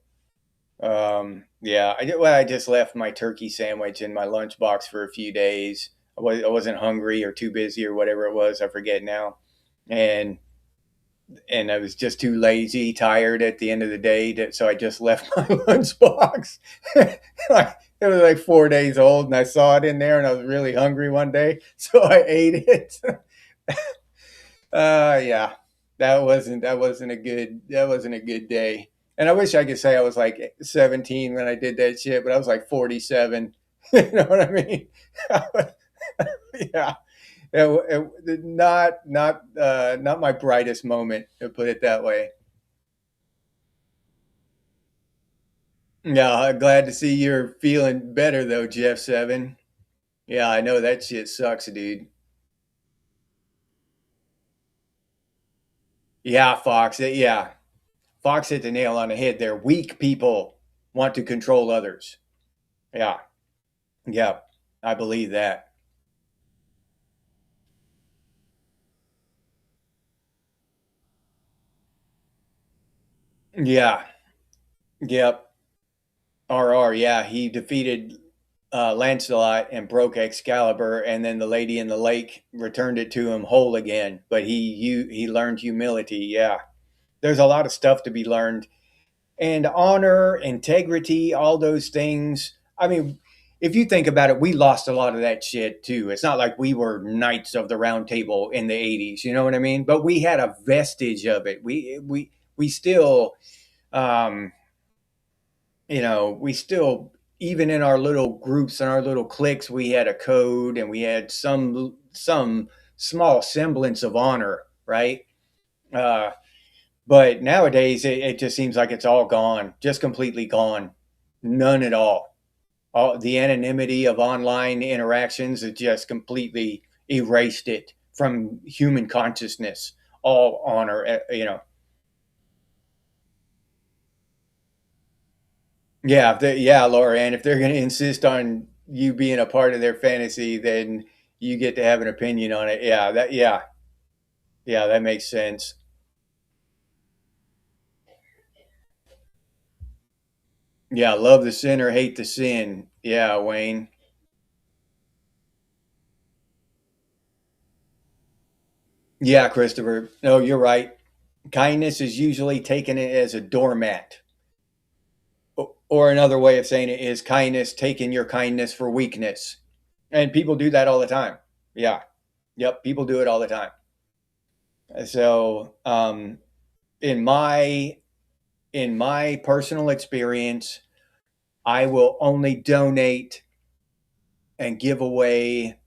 Yeah, I just left my turkey sandwich in my lunchbox for a few days. I wasn't hungry or too busy or whatever it was. I forget now, and I was just too lazy, tired at the end of the day. So I just left my lunchbox. Like, it was like 4 days old, and I saw it in there, and I was really hungry one day, so I ate it. Yeah, that wasn't a good day. And I wish I could say I was like 17 when I did that shit, but I was like 47. You know what I mean? Yeah, not my brightest moment, to put it that way. Yeah, I'm glad to see you're feeling better though, Jeff Seven. Yeah, I know that shit sucks, dude. Yeah, Fox. Yeah, Fox hit the nail on the head there. Weak people want to control others. Yeah, yeah, I believe that. Yeah, yep. RR. Yeah, he defeated Lancelot and broke Excalibur, and then the lady in the lake returned it to him whole again. But he learned humility. Yeah, there's a lot of stuff to be learned, and honor, integrity, all those things. I mean, if you think about it, we lost a lot of that shit too. It's not like we were knights of the round table in the 80s, you know what I mean? But we had a vestige of it. We still um, we still, even in our little groups and our little cliques, we had a code and we had some small semblance of honor, right? Uh, but nowadays, it just seems like it's all gone, just completely gone, none at all. All the anonymity of online interactions has just completely erased it from human consciousness. All honor, Yeah, yeah, Laura, and if they're going to insist on you being a part of their fantasy, then you get to have an opinion on it. Yeah, that makes sense. Yeah, love the sinner, hate the sin. Yeah, Wayne. Yeah, Christopher. No, you're right. Kindness is usually taken as a doormat. Or another way of saying it is kindness taking your kindness for weakness. And people do that all the time. Yeah. Yep, people do it all the time. So, in my in my personal experience, I will only donate and give away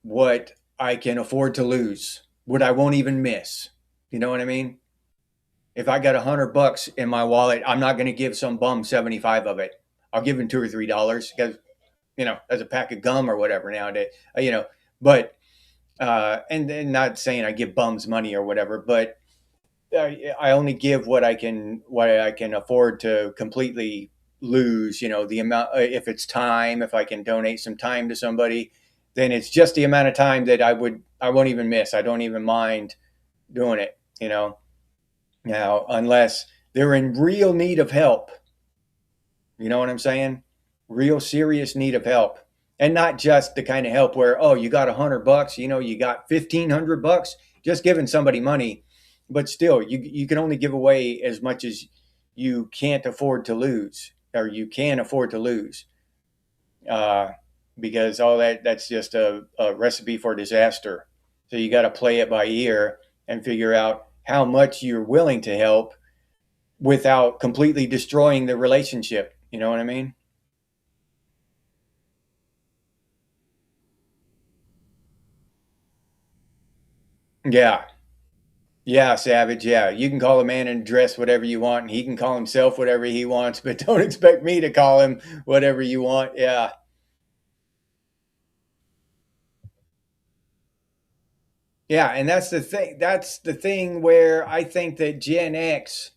what I can afford to lose, what I won't even miss. You know what I mean? If I got $100 in my wallet, I'm not going to give some bum 75 of it. I'll give him $2 or $3 because as a pack of gum or whatever nowadays. But and not saying I give bums money or whatever, but I only give what I can afford to completely lose. The amount, if it's time, if I can donate some time to somebody, then it's just the amount of time that I won't even miss. I don't even mind doing it. Now unless they're in real need of help. You know what I'm saying? Real serious need of help. And not just the kind of help where, oh, you got $100, you got $1,500, just giving somebody money. But still, you can only give away as much as you can't afford to lose, or you can afford to lose. Uh, because all that's just a recipe for disaster. So you got to play it by ear and figure out how much you're willing to help without completely destroying the relationship. You know what I mean? Yeah. Yeah, Savage. Yeah. You can call a man and dress whatever you want, and he can call himself whatever he wants, but don't expect me to call him whatever you want. Yeah. Yeah. And that's the thing. That's the thing where I think that Gen X,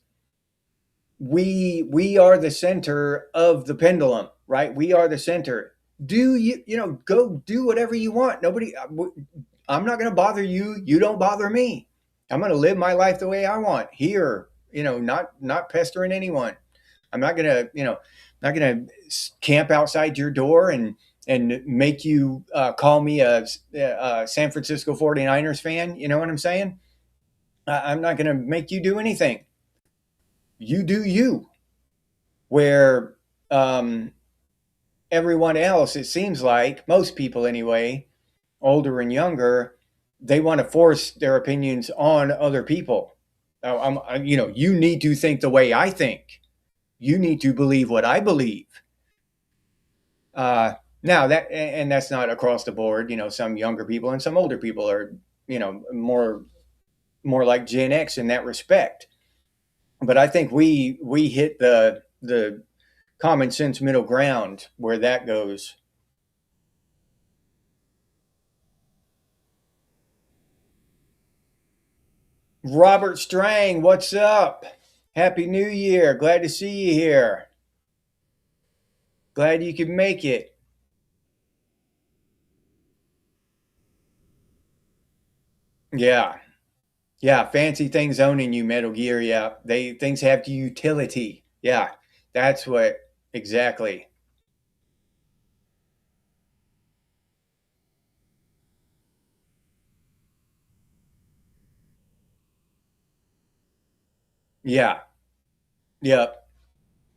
we are the center of the pendulum, right? We are the center. Go do whatever you want. I'm not going to bother you. You don't bother me. I'm going to live my life the way I want here, not pestering anyone. I'm not going to, not going to camp outside your door and make you call me a San Francisco 49ers fan. You know what I'm saying? I'm not going to make you do anything. You do you. Where um, everyone else, it seems like, most people anyway, older and younger, they want to force their opinions on other people. You need to think the way I think. You need to believe what I believe. Now and that's not across the board. Some younger people and some older people are, more like Gen X in that respect. But I think we hit the common sense middle ground where that goes. Robert Strang, what's up? Happy New Year. Glad to see you here. Glad you could make it. Yeah. Yeah. Fancy things owning you, Metal Gear. Yeah. Things have utility. Yeah. That's what exactly. Yeah. Yep.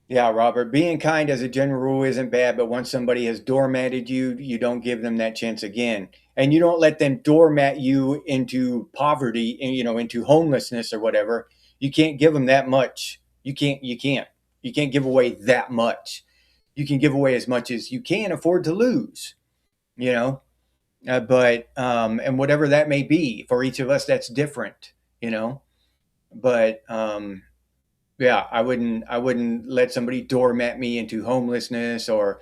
Yeah, Robert. Being kind as a general rule isn't bad, but once somebody has doormatted you, you don't give them that chance again. And you don't let them doormat you into poverty and into homelessness or whatever. You can't give them that much. You can't give away that much. You can give away as much as you can afford to lose, you know. But and whatever that may be for each of us, that's different, you know. But yeah, I wouldn't let somebody doormat me into homelessness or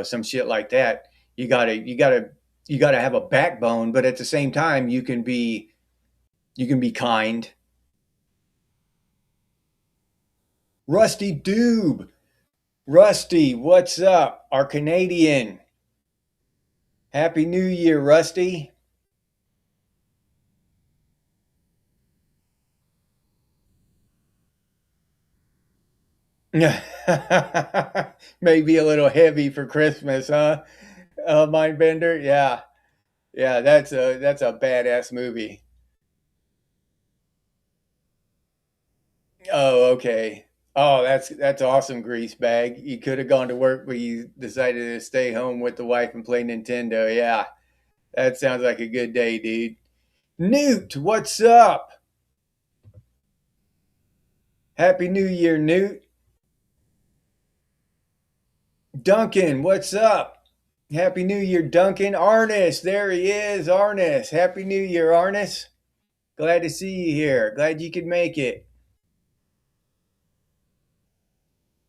some shit like that. You gotta have a backbone, but at the same time you can be kind. Rusty Doob, Rusty, what's up? Our Canadian. Happy New Year, Rusty. Maybe a little heavy for Christmas, huh? Mindbender, yeah, yeah. That's a badass movie. Oh, okay. Oh, that's awesome, grease bag. You could have gone to work, but you decided to stay home with the wife and play Nintendo. Yeah, that sounds like a good day, dude. Newt, what's up? Happy New Year, Newt. Duncan, what's up? Happy New Year, Duncan. Arnis, there he is. Arnis, Happy New Year, Arnis. Glad to see you here. Glad you could make it.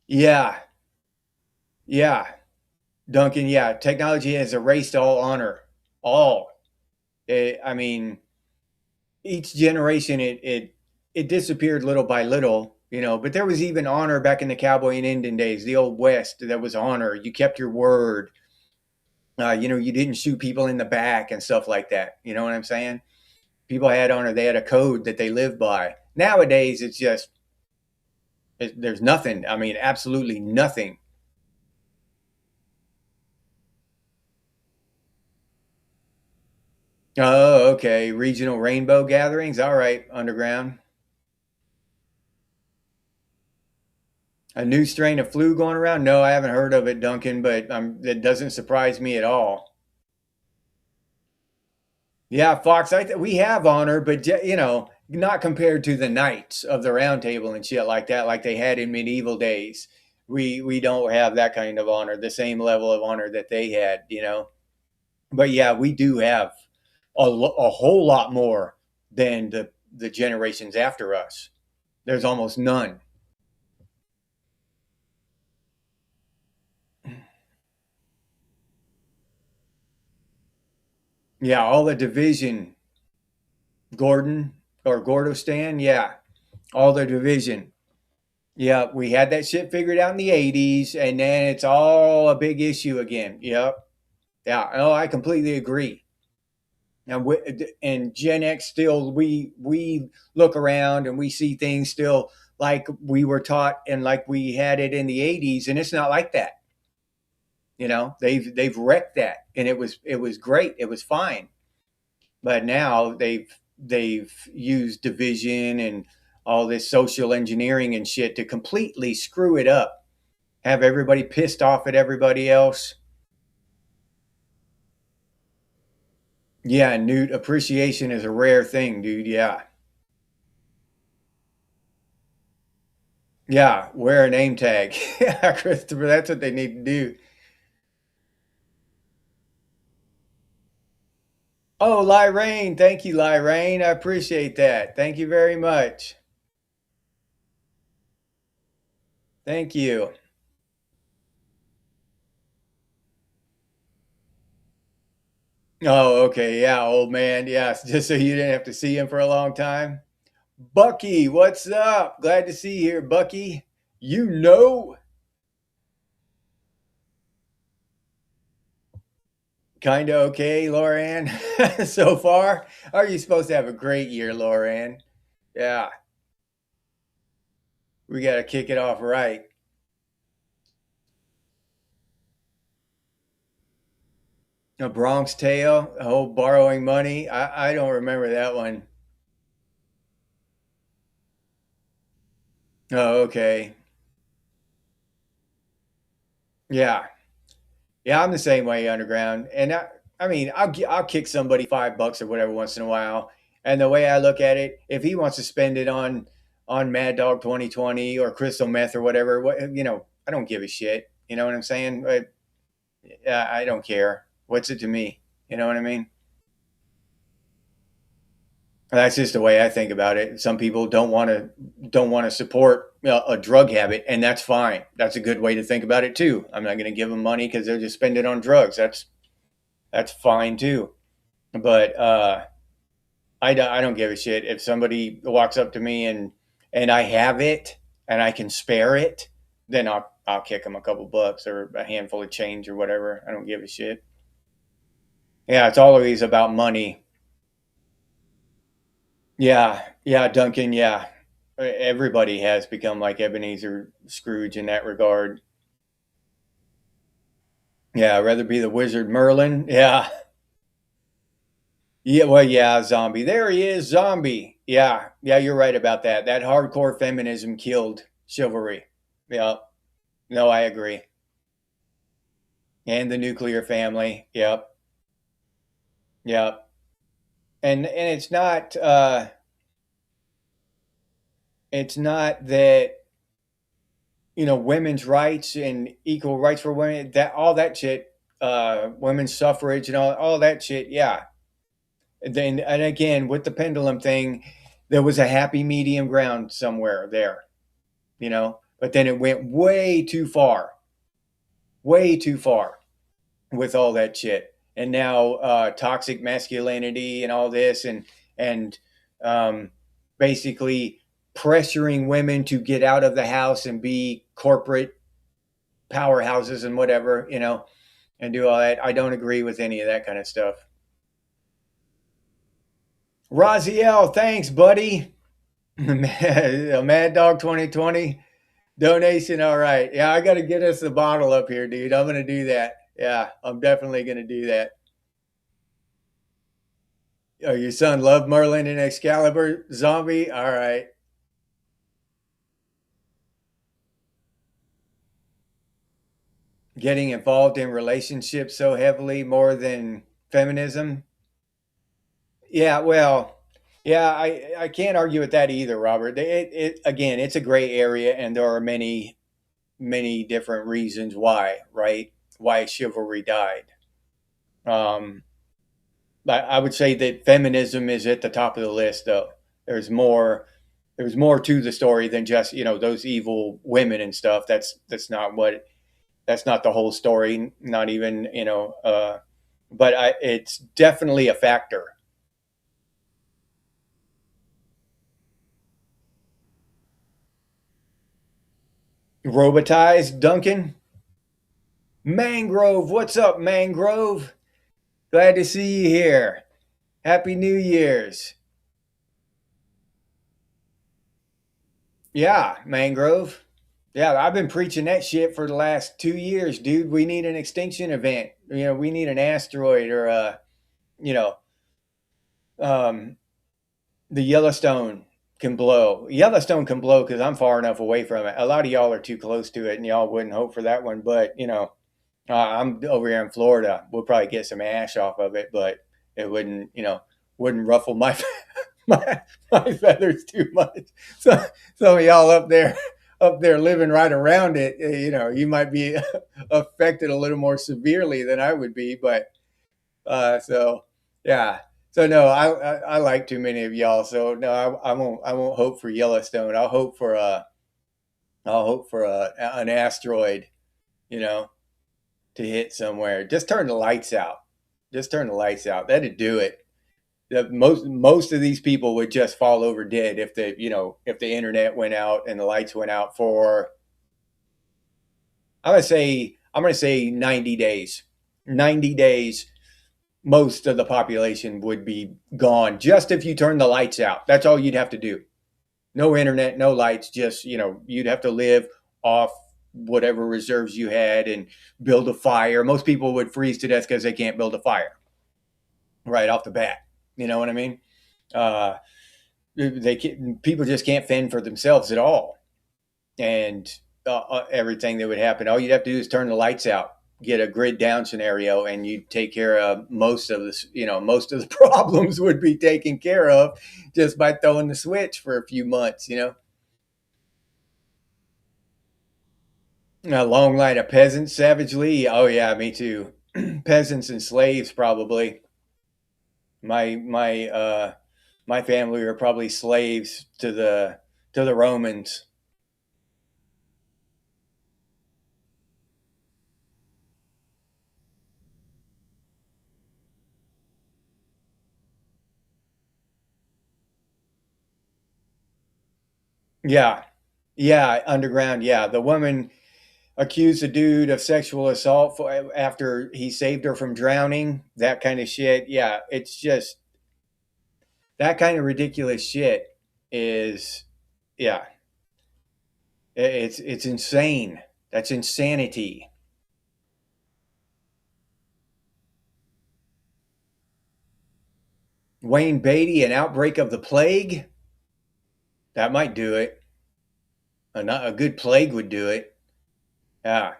Yeah, yeah, Duncan. Yeah, technology has erased all honor. All. I mean, each generation it disappeared little by little, but there was even honor back in the cowboy and Indian days, the old west. There was honor. You kept your word. You didn't shoot people in the back and stuff like that. You know what I'm saying? People had honor. They had a code that they lived by. Nowadays it's just there's nothing. I mean, absolutely nothing. Oh, okay. Regional rainbow gatherings, all right. Underground. A new strain of flu going around? No, I haven't heard of it, Duncan, but that doesn't surprise me at all. Yeah, Fox. We have honor, but not compared to the knights of the Round Table and shit like that, like they had in medieval days. We don't have that kind of honor, the same level of honor that they had. But yeah, we do have a whole lot more than the generations after us. There's almost none. Yeah, all the division, Gordon or Gordostan. Yeah, all the division. Yeah, we had that shit figured out in the 80s, and then it's all a big issue again. Yep. Yeah. Oh, I completely agree. And Gen X still, we look around and we see things still like we were taught and like we had it in the 80s, and it's not like that. They've wrecked that, and it was great. It was fine. But now they've used division and all this social engineering and shit to completely screw it up, have everybody pissed off at everybody else. Yeah, Newt, appreciation is a rare thing, dude. Yeah. Yeah, wear a name tag. Yeah, Christopher, that's what they need to do. Oh, Lyrene, thank you, Lyrene. I appreciate that. Thank you very much. Thank you. Oh, okay. Yeah, old man. Yeah, just so you didn't have to see him for a long time. Bucky, what's up? Glad to see you here, Bucky. You know, kind of okay, Loran, so far. Are you supposed to have a great year, Loran? Yeah, we got to kick it off right. A Bronx Tale, a whole borrowing money. I don't remember that one. Oh, okay. Yeah, yeah, I'm the same way, underground. And I mean, I'll kick somebody $5 or whatever once in a while. And the way I look at it, if he wants to spend it on Mad Dog 2020 or crystal meth or whatever, I don't give a shit. You know what I'm saying? But I don't care. What's it to me? You know what I mean? That's just the way I think about it. Some people don't want to support a drug habit, and that's fine. That's a good way to think about it too. I'm not going to give them money because they'll just spend it on drugs. That's fine too. But I don't give a shit if somebody walks up to me and I have it and I can spare it, then I'll kick them a couple bucks or a handful of change or whatever. I don't give a shit. Yeah, it's always about money. Yeah, yeah, Duncan. Yeah, everybody has become like Ebenezer Scrooge in that regard. Yeah, I'd rather be the wizard Merlin. Yeah, yeah. Well, yeah, zombie. There he is, zombie. Yeah, yeah. You're right about that. That hardcore feminism killed chivalry. Yeah. No, I agree. And the nuclear family. Yep. Yep. And it's not that women's rights and equal rights for women, that all that shit, women's suffrage and all that shit. Yeah. And again, with the pendulum thing, there was a happy medium ground somewhere there. But then it went way too far with all that shit. And now toxic masculinity and all this, and um, basically pressuring women to get out of the house and be corporate powerhouses and whatever, and do all that. I don't agree with any of that kind of stuff. Raziel, thanks, buddy. Mad Dog 2020 donation. All right. Yeah, I got to get us a bottle up here, dude. I'm going to do that. Yeah, I'm definitely going to do that. Oh, your son loved Merlin and Excalibur zombie? All right. Getting involved in relationships so heavily more than feminism. Yeah, well, yeah, I can't argue with that either, Robert. Again, it's a gray area, and there are many different reasons why, right? Why chivalry died. Um, I would say that feminism is at the top of the list, though. There's more. There's more to the story than just those evil women and stuff. That's not the whole story. Not even but it's definitely a factor. Robotized, Duncan. Mangrove, what's up, Mangrove? Glad to see you here. Happy New Year's. Yeah, Mangrove. Yeah, I've been preaching that shit for the last 2 years, dude. We need an extinction event. We need an asteroid or you know, um, the Yellowstone can blow. Yellowstone can blow because I'm far enough away from it. A lot of y'all are too close to it, and y'all wouldn't hope for that one. But I'm over here in Florida. We'll probably get some ash off of it, but it wouldn't ruffle my my feathers too much. So some of y'all up there living right around it, you might be affected a little more severely than I would be. But so yeah. So no, I like too many of y'all. So no, I won't hope for Yellowstone. I'll hope for an asteroid, you know, to hit somewhere. Just turn the lights out. Just turn the lights out. That'd do it. Most of these people would just fall over dead if the internet went out and the lights went out for, I'm gonna say 90 days. 90 days, most of the population would be gone just if you turn the lights out. That's all you'd have to do. No internet, no lights, just, you'd have to live off whatever reserves you had and build a fire. Most people would freeze to death because they can't build a fire right off the bat. You know what I mean? Uh, people just can't fend for themselves at all. And everything that would happen, all you'd have to do is turn the lights out, get a grid down scenario, and you take care of most of this. Most of the problems would be taken care of just by throwing the switch for a few months. A long line of peasants savagely. Oh yeah, me too. Peasants and slaves probably. My family were probably slaves to the Romans. Yeah, yeah, underground. Yeah, the woman accused a dude of sexual assault after he saved her from drowning. That kind of shit. Yeah, it's just that kind of ridiculous shit is, yeah, it's insane. That's insanity. Wayne Beatty, an outbreak of the plague. That might do it. A good plague would do it. Yeah.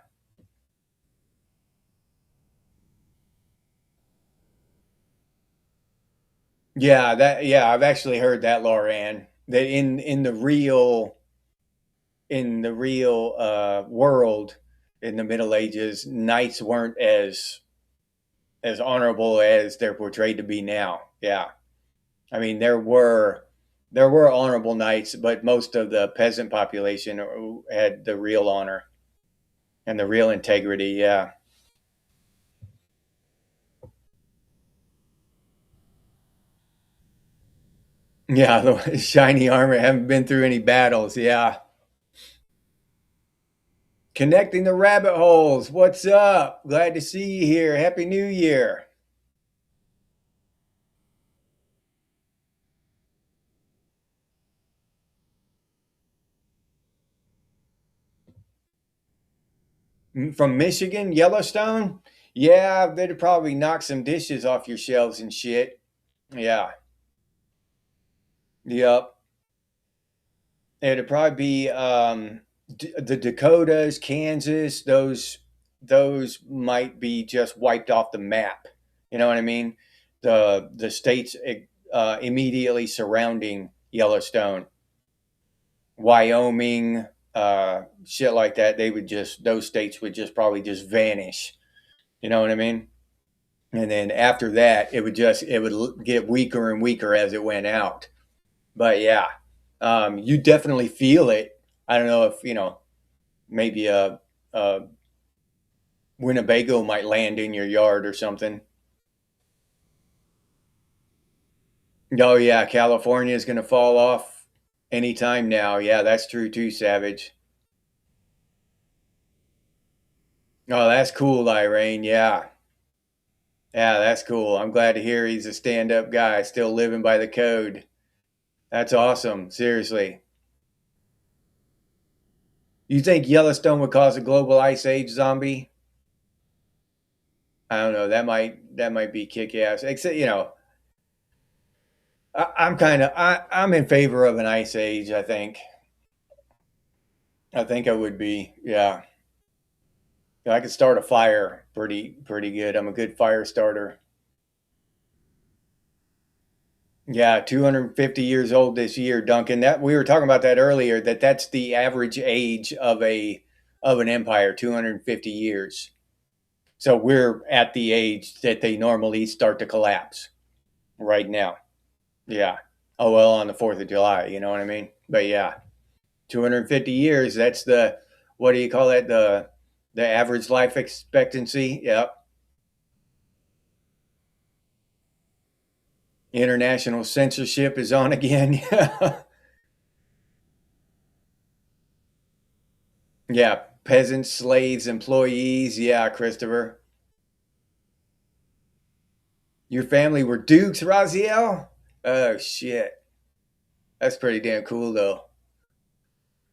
Yeah, I've actually heard that, Lauren. That in the real world in the Middle Ages, knights weren't as honorable as they're portrayed to be now. Yeah. I mean, there were honorable knights, but most of the peasant population had the real honor and the real integrity. Yeah. Yeah, the shiny armor, haven't been through any battles. Yeah. Connecting the rabbit holes. What's up? Glad to see you here. Happy New Year. From Michigan, Yellowstone? Yeah, they'd probably knock some dishes off your shelves and shit. Yeah. Yep. It'd probably be the Dakotas, Kansas. Those might be just wiped off the map. You know what I mean? The states immediately surrounding Yellowstone, Wyoming, shit like that. Those states would just probably just vanish. You know what I mean? And then after that, it would get weaker and weaker as it went out. But yeah, you definitely feel it. I don't know if maybe a Winnebago might land in your yard or something. Oh yeah, California is going to fall off anytime now. Yeah, that's true too, Savage. Oh, that's cool, Irene. Yeah, yeah, that's cool. I'm glad to hear he's a stand-up guy, still living by the code. That's awesome. Seriously. You think Yellowstone would cause a global ice age, zombie? I don't know. That might be kick ass. Except I'm in favor of an ice age. I think I would be. Yeah, I could start a fire pretty good. I'm a good fire starter. Yeah, 250 years old this year, Duncan. That we were talking about that earlier. That's the average age of an empire, 250 years. So we're at the age that they normally start to collapse right now. Yeah. Oh well, on the 4th of July. You know what I mean? But yeah, 250 years. That's the what do you call it? The average life expectancy. Yep. International censorship is on again. Yeah, peasants, slaves, employees. Yeah, Christopher. Your family were dukes, Raziel? Oh, shit. That's pretty damn cool, though.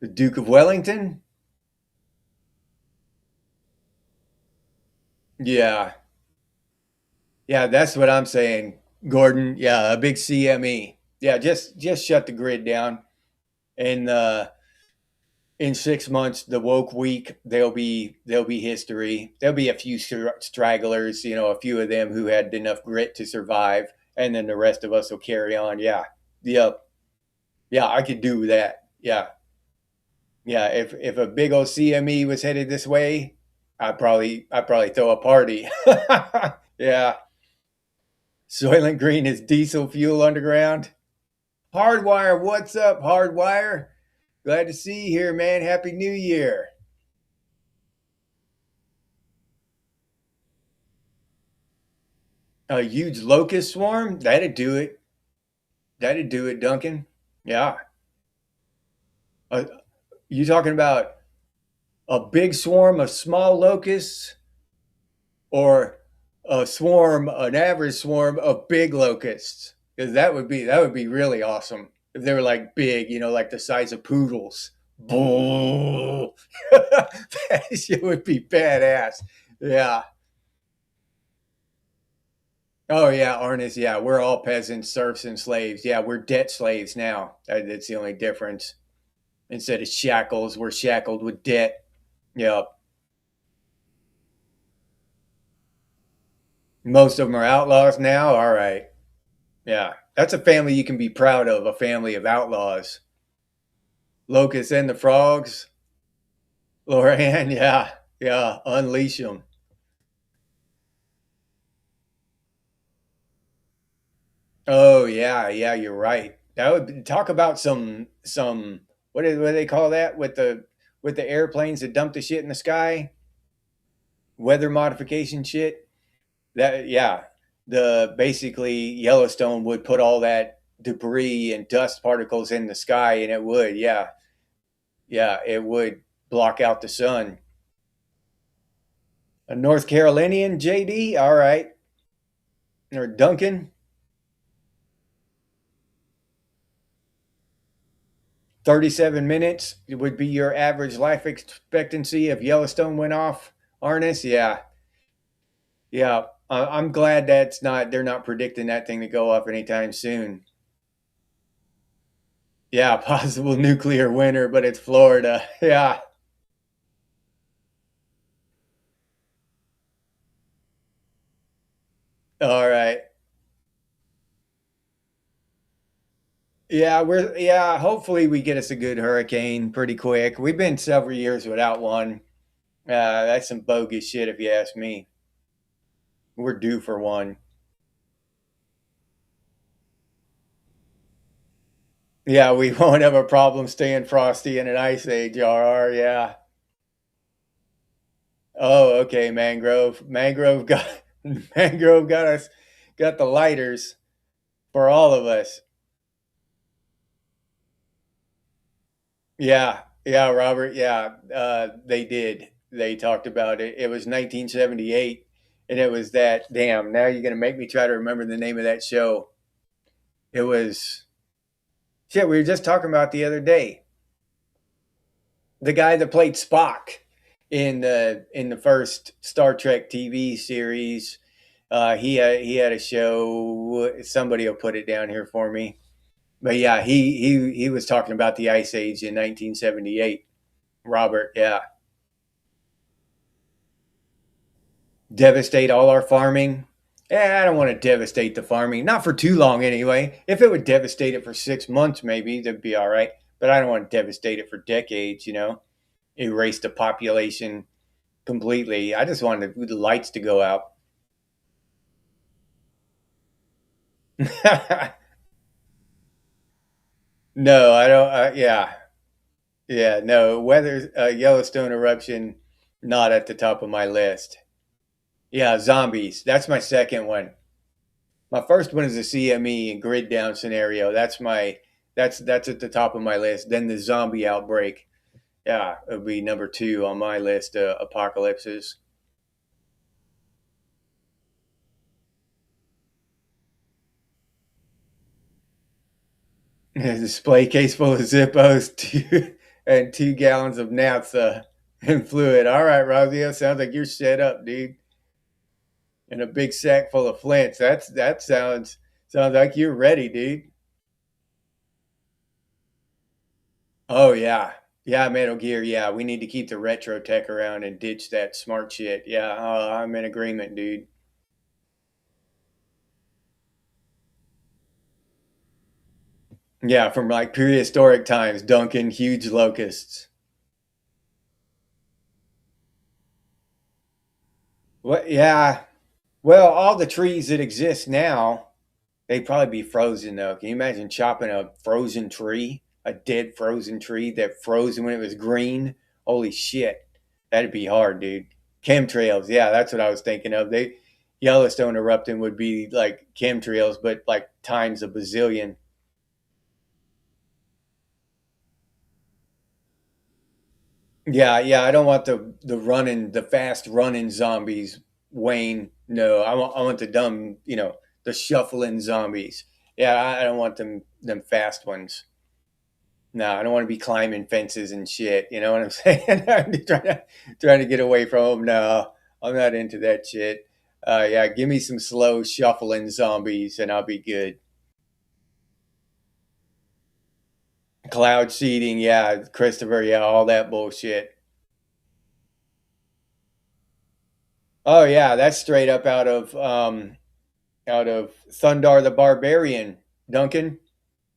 The Duke of Wellington? Yeah. Yeah, that's what I'm saying, Gordon. Yeah, a big CME. Yeah, just shut the grid down. And in 6 months, the woke week, there'll be history. There'll be a few stragglers, a few of them who had enough grit to survive, and then the rest of us will carry on. Yeah, yep, yeah, I could do that. Yeah, yeah. If a big old CME was headed this way, I'd probably throw a party. Yeah, Soylent Green is diesel fuel underground. Hardwire, what's up, Hardwire? Glad to see you here, man. Happy New Year. A huge locust swarm? That'd do it. That'd do it, Duncan. Yeah. Uh, you talking about a big swarm of small locusts or an average swarm of big locusts? Because that would be really awesome if they were like big, like the size of poodles. Bull. That shit would be badass. Yeah. Oh yeah, Arnis. Yeah, we're all peasants, serfs, and slaves. Yeah, we're debt slaves now. That's the only difference. Instead of shackles, we're shackled with debt. Yep. Most of them are outlaws now. All right. Yeah, that's a family you can be proud of. A family of outlaws. Locust and the frogs. Loran. Yeah, yeah. Unleash them. Oh yeah, yeah. You're right. That would talk about some. What do they call that with the airplanes that dump the shit in the sky? Weather modification shit. That yeah, the basically Yellowstone would put all that debris and dust particles in the sky, and it would it would block out the sun. A North Carolinian, JD, all right, or Duncan. 37 minutes would be your average life expectancy if Yellowstone went off. Arnis, yeah, yeah. I'm glad they're not predicting that thing to go off anytime soon. Yeah, possible nuclear winter, but it's Florida. Yeah. All right. Yeah, hopefully we get us a good hurricane pretty quick. We've been several years without one. That's some bogus shit if you ask me. We're due for one. Yeah, we won't have a problem staying frosty in an ice age, RR. Yeah. Oh, okay, Mangrove. Mangrove got Mangrove got the lighters for all of us. Yeah, yeah, Robert. Yeah, they did. They talked about it. It was 1978, and it was that. Damn. Now you're gonna make me try to remember the name of that show. It was shit. We were just talking about the other day. The guy that played Spock in the first Star Trek TV series. He had a show. Somebody will put it down here for me. But yeah, he was talking about the Ice Age in 1978. Robert, yeah. Devastate all our farming. I don't want to devastate the farming. Not for too long, anyway. If it would devastate it for 6 months, maybe that'd be all right. But I don't want to devastate it for decades. Erase the population completely. I just wanted the lights to go out. No, I don't. Yeah, yeah, no. Weather, Yellowstone eruption, not at the top of my list. Yeah, zombies. That's my second one. My first one is a CME and grid down scenario. That's at the top of my list. Then the zombie outbreak. Yeah, it would be number two on my list. Apocalypses. A display case full of Zippos, and 2 gallons of naphtha and fluid. All right, Rosio, sounds like you're set up, dude. And a big sack full of flints. That sounds like you're ready, dude. Oh yeah, yeah, Metal Gear. Yeah, we need to keep the retro tech around and ditch that smart shit. Yeah, I'm in agreement, dude. Yeah, from like prehistoric times, Duncan, huge locusts. What? Yeah. Well, all the trees that exist now, they'd probably be frozen though. Can you imagine chopping a frozen tree, a dead frozen tree that froze when it was green? Holy shit, that'd be hard, dude. Chemtrails, yeah, that's what I was thinking of. They Yellowstone erupting would be like chemtrails, but like times a bazillion. Yeah, yeah, I don't want the fast running zombies, Wayne. No, I want the dumb, the shuffling zombies. Yeah, I don't want them fast ones. No, I don't want to be climbing fences and shit. You know what I'm saying? I'm trying to get away from them. No, I'm not into that shit. Yeah, give me some slow shuffling zombies and I'll be good. Cloud seeding, yeah, Christopher, yeah, all that bullshit. Oh yeah, that's straight up out of Thundar the Barbarian, Duncan.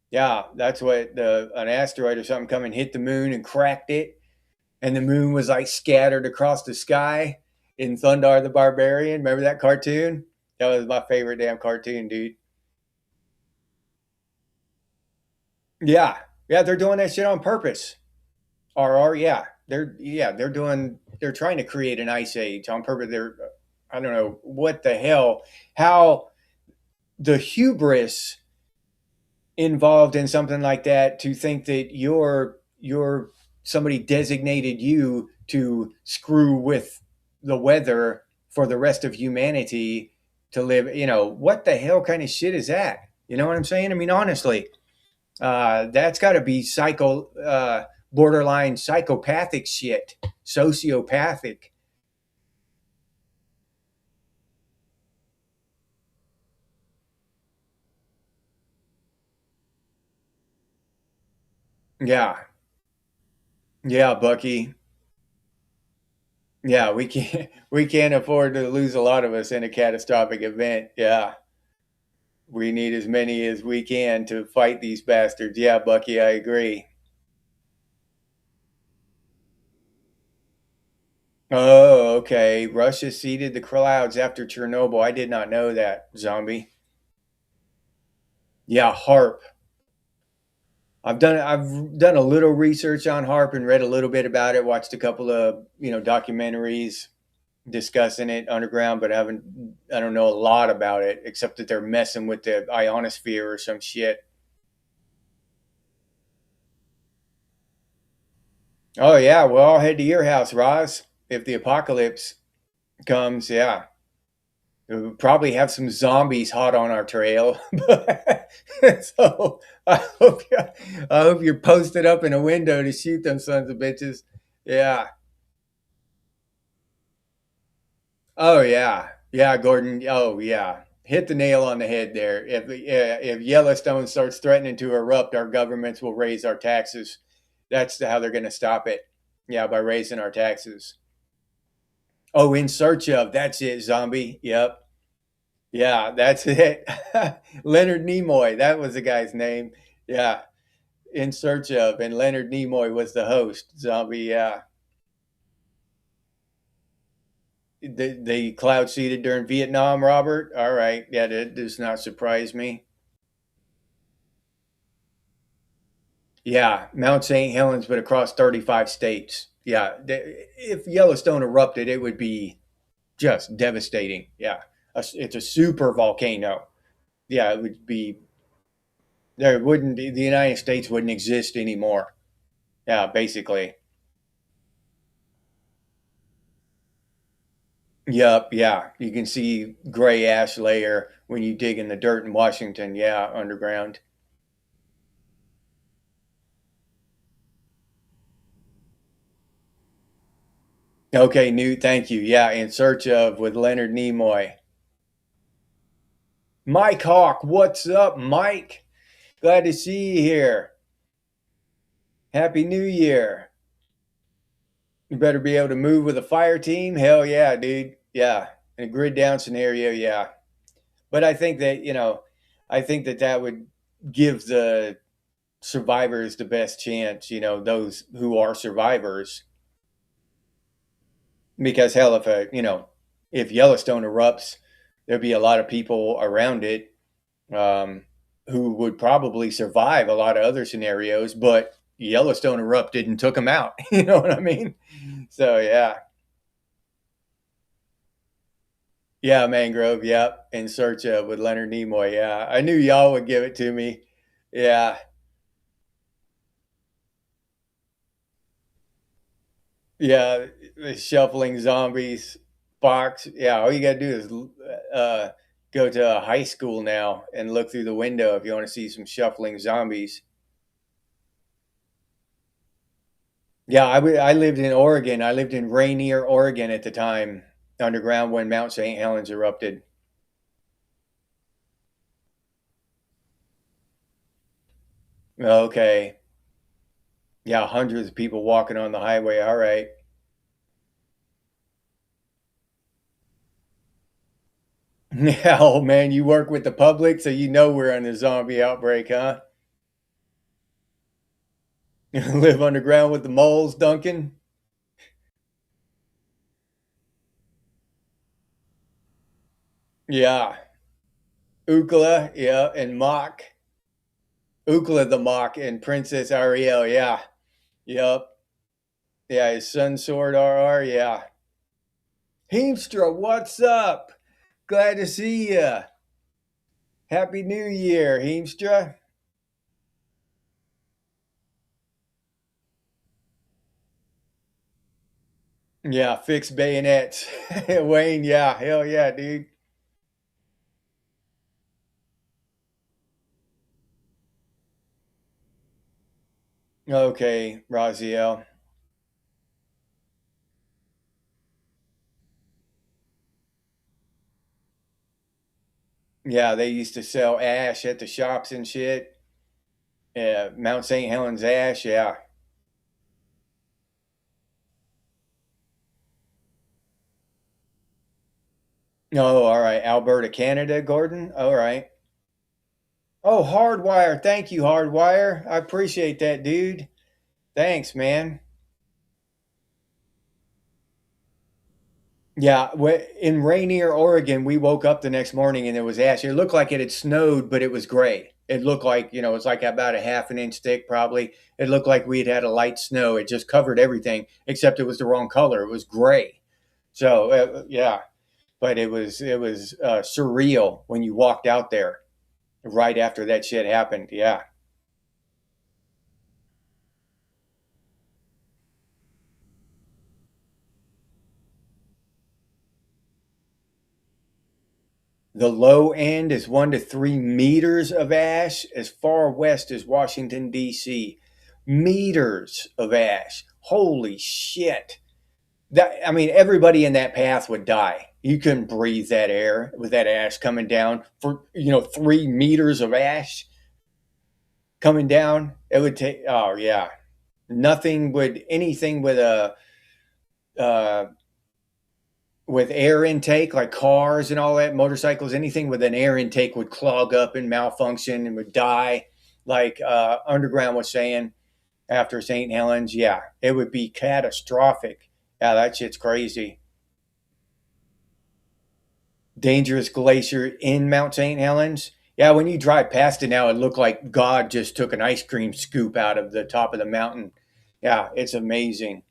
Yeah, that's what the an asteroid or something come and hit the moon and cracked it, and the moon was like scattered across the sky in Thundar the Barbarian. Remember that cartoon? That was my favorite damn cartoon, dude. Yeah, yeah, they're doing that shit on purpose. RR, they're trying to create an ice age on purpose. I don't know what the hell, how the hubris involved in something like that to think that you're somebody designated you to screw with the weather for the rest of humanity to live. What the hell kind of shit is that? You know what I'm saying? I mean, honestly, that's got to be borderline psychopathic shit, sociopathic. Yeah, yeah, Bucky. Yeah, we can't afford to lose a lot of us in a catastrophic event. Yeah, we need as many as we can to fight these bastards. Yeah, Bucky, I agree. Oh, okay. Russia seeded the clouds after Chernobyl. I did not know that, zombie. Yeah, HARP. I've done a little research on HARP and read a little bit about it. Watched a couple of documentaries discussing it underground, but I don't know a lot about it except that they're messing with the ionosphere or some shit. Oh yeah, well I'll head to your house, Roz. If the apocalypse comes, yeah. We'll probably have some zombies hot on our trail. So I hope you're posted up in a window to shoot them sons of bitches. Yeah. Oh yeah. Yeah, Gordon. Oh yeah. Hit the nail on the head there. If Yellowstone starts threatening to erupt, our governments will raise our taxes. That's how they're going to stop it. Yeah, by raising our taxes. Oh, in search of. That's it, zombie. Yep. Yeah, that's it. Leonard Nimoy, that was the guy's name. Yeah, in search of, and Leonard Nimoy was the host. Zombie, yeah. They cloud seeded during Vietnam, Robert. All right, yeah, that does not surprise me. Yeah, Mount St. Helens, but across 35 states. Yeah, if Yellowstone erupted, it would be just devastating. Yeah, it's a super volcano. yeah, it would be there wouldn't be, the United States wouldn't exist anymore. Yeah, basically. Yup, yeah. You can see gray ash layer when you dig in the dirt in Washington. Yeah, underground. Okay, Newt, thank you. Yeah, In Search of with Leonard Nimoy. Mike Hawk, what's up, Mike? Glad to see you here. Happy New Year. You better be able to move with a fire team. Hell yeah, dude. Yeah. In a grid down scenario, yeah. But I think that, I think that that would give the survivors the best chance, those who are survivors. Because hell, if Yellowstone erupts, there'd be a lot of people around it um, who would probably survive a lot of other scenarios, but Yellowstone erupted and took them out. You know what I mean? So yeah, yeah, Mangrove. Yep, In Search of with Leonard Nimoy. Yeah, I knew y'all would give it to me. Yeah, yeah, the shuffling zombies box. Yeah, all you gotta do is go to a high school now and look through the window if you want to see some shuffling zombies. Yeah, I lived in Oregon. I lived in Rainier, Oregon at the time, underground when Mount St. Helens erupted. Okay. Yeah, hundreds of people walking on the highway. All right. Yeah, oh man, you work with the public, so you know we're in a zombie outbreak, huh? Live underground with the moles, Duncan? Yeah. Ukla, yeah, and Mock. Ukla the Mock and Princess Ariel, yeah. Yep. Yeah, his son Sword RR, yeah. Heemstra, what's up? Glad to see ya. Happy New Year, Heemstra. Yeah, fixed bayonets. Wayne, yeah, hell yeah, dude. Okay, Raziel. Yeah, they used to sell ash at the shops and shit. Yeah, Mount St. Helens ash, yeah. Oh, all right. Alberta, Canada, Gordon. All right. Oh, Hardwire. Thank you, Hardwire. I appreciate that, dude. Thanks, man. Yeah, in Rainier, Oregon, we woke up the next morning and it was ash. It looked like it had snowed, but it was gray. It looked like, it's like about a half an inch thick, probably. It looked like we had had a light snow. It just covered everything, except it was the wrong color. It was gray. So, yeah, but it was surreal when you walked out there right after that shit happened. Yeah. The low end is 1 to 3 meters of ash as far west as Washington, D.C. Meters of ash. Holy shit. I mean, everybody in that path would die. You couldn't breathe that air with that ash coming down for, 3 meters of ash coming down. It would take, oh, yeah. Anything uh, with air intake, like cars and all that, motorcycles, anything with an air intake would clog up and malfunction and would die. Like Underground was saying after St. Helens, yeah, it would be catastrophic. Yeah, that shit's crazy. Dangerous glacier in Mount St. Helens. Yeah, when you drive past it now, it looked like God just took an ice cream scoop out of the top of the mountain. Yeah, it's amazing.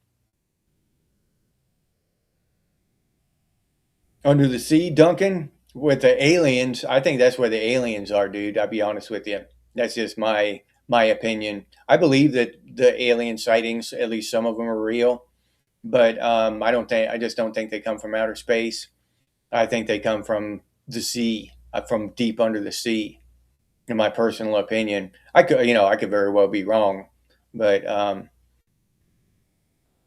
Under the sea, Duncan? with the aliens, I think that's where the aliens are, dude. I'll be honest with you. That's just my opinion. I believe that the alien sightings, at least some of them, are real, but I just don't think they come from outer space. I think they come from the sea, from deep under the sea. In my personal opinion, I could very well be wrong, but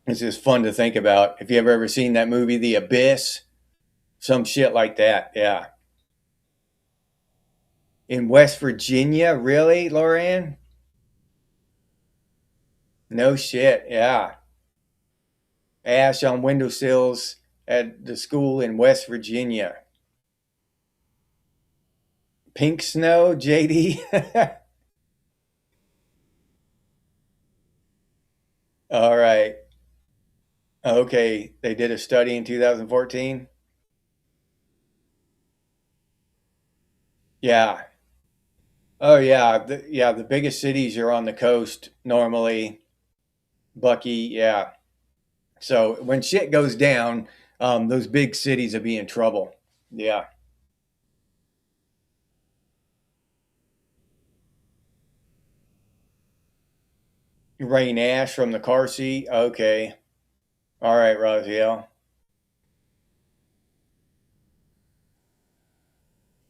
it's just fun to think about. If you ever seen that movie, The Abyss, some shit like that, yeah. In West Virginia, really, Lorianne? No shit, yeah. Ash on windowsills at the school in West Virginia. Pink snow, JD? All right. Okay. They did a study in 2014. Yeah. Oh, yeah. The biggest cities are on the coast normally. Bucky, yeah. So when shit goes down, those big cities will be in trouble. Yeah. Rain ash from the car seat. Okay. All right, Raziel.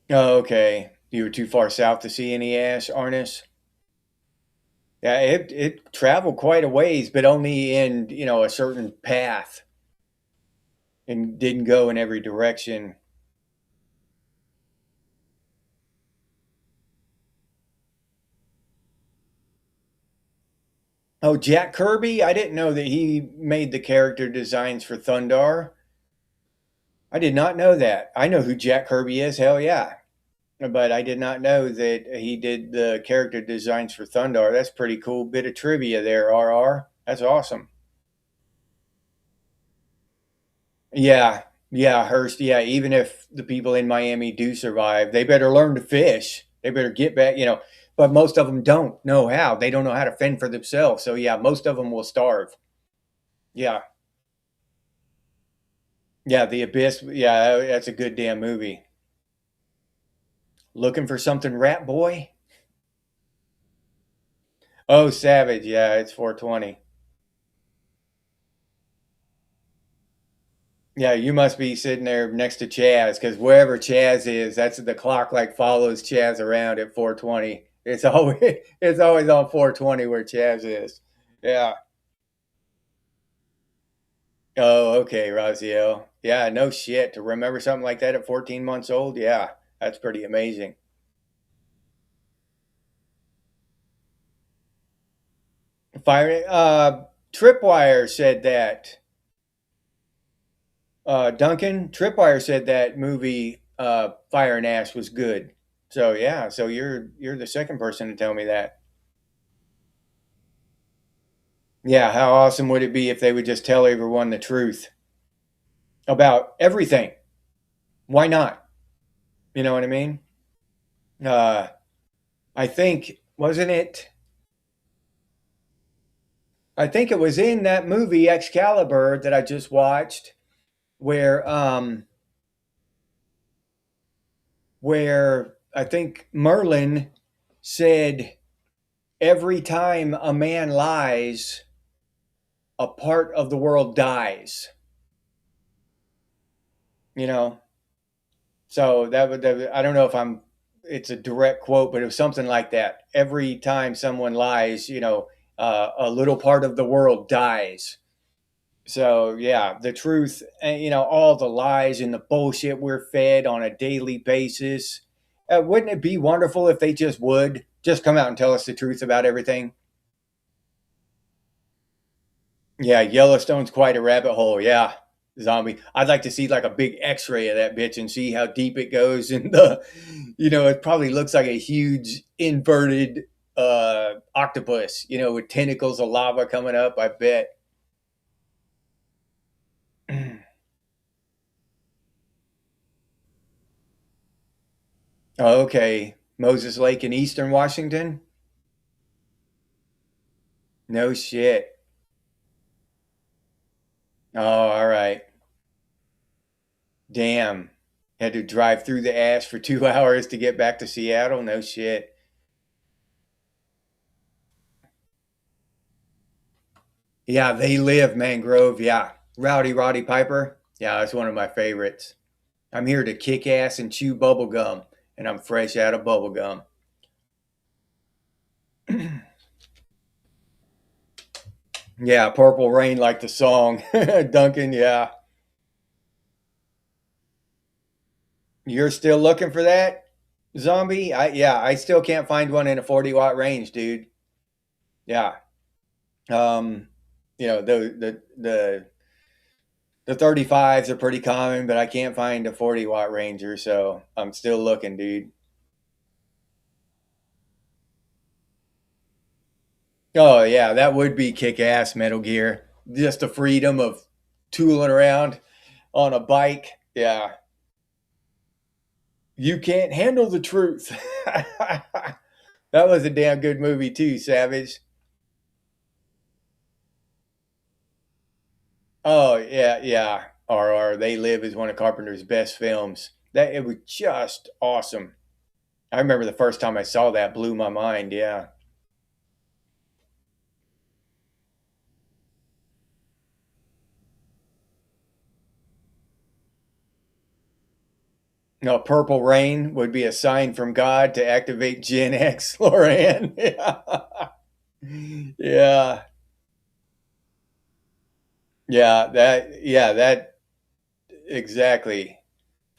Oh, okay. You were too far south to see any ash, Arnis? Yeah, it traveled quite a ways, but only in, a certain path and didn't go in every direction. Oh, Jack Kirby? I didn't know that he made the character designs for Thundar. I did not know that. I know who Jack Kirby is, hell yeah. But I did not know that he did the character designs for Thundar. That's pretty cool bit of trivia there, RR. That's awesome. Yeah, yeah, Hurst. Yeah, even if the people in Miami do survive, they better learn to fish. They better get back. But most of them don't know how. They don't know how to fend for themselves. So yeah, most of them will starve. Yeah, yeah, The Abyss. Yeah, that's a good damn movie. Looking for something, Rat Boy? Oh, Savage. Yeah, it's 420. Yeah, you must be sitting there next to Chaz because wherever Chaz is, that's the clock like follows Chaz around at 420. It's always it's always on 420 where Chaz is. Yeah. Oh, okay, Raziel. Yeah, no shit. To remember something like that at 14 months old, yeah, that's pretty amazing. Fire Tripwire said that. Duncan Tripwire said that movie Fire and Ash was good. So yeah, so you're the second person to tell me that. Yeah, how awesome would it be if they would just tell everyone the truth about everything? Why not? You know what I mean? Uh, I think wasn't it? I think it was in that movie Excalibur that I just watched, where where I think Merlin said every time a man lies, a part of the world dies. You know, so I don't know if it's a direct quote, but it was something like that. Every time someone lies, a little part of the world dies. So yeah, the truth, and all the lies and the bullshit we're fed on a daily basis. Wouldn't it be wonderful if they just would just come out and tell us the truth about everything? Yeah, Yellowstone's quite a rabbit hole. Yeah, zombie. I'd like to see like a big X-ray of that bitch and see how deep it goes. And it probably looks like a huge inverted octopus. With tentacles of lava coming up. I bet. Okay, Moses Lake in Eastern Washington. No shit. Oh, all right. Damn. Had to drive through the ash for 2 hours to get back to Seattle. No shit. Yeah, They Live, Mangrove. Yeah. Rowdy Roddy Piper. Yeah, that's one of my favorites. I'm here to kick ass and chew bubble gum, and I'm fresh out of bubble gum. Yeah, Purple Rain, like the song. Duncan, yeah. You're still looking for that zombie? Yeah, I still can't find one in a 40-watt range, dude. Yeah. Um, the 35s are pretty common, but I can't find a 40-watt ranger, so I'm still looking, dude. Oh yeah, that would be kick ass Metal Gear. Just the freedom of tooling around on a bike. Yeah. You can't handle the truth. That was a damn good movie too, Savage. Oh yeah, yeah. RR They Live is one of Carpenter's best films. That it was just awesome. I remember the first time I saw that blew my mind. Yeah. No, Purple Rain would be a sign from God to activate Gen X, Loran. Yeah. Yeah. Yeah, that exactly.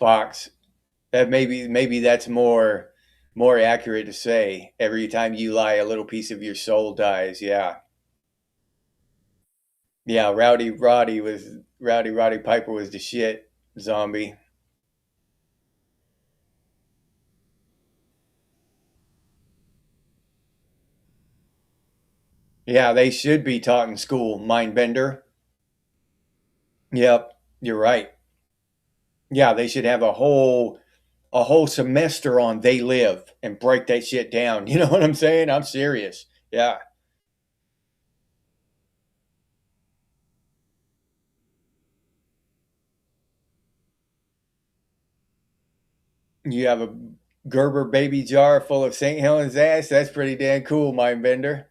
Fox. That maybe that's more accurate to say. Every time you lie, a little piece of your soul dies. Yeah. Yeah, Rowdy Roddy Piper was the shit, zombie. Yeah, they should be taught in school, Mindbender. Yep, you're right. Yeah, they should have a whole semester on They Live and break that shit down. You know what I'm saying? I'm serious. Yeah. You have a Gerber baby jar full of St. Helens ass. That's pretty damn cool, Mindbender.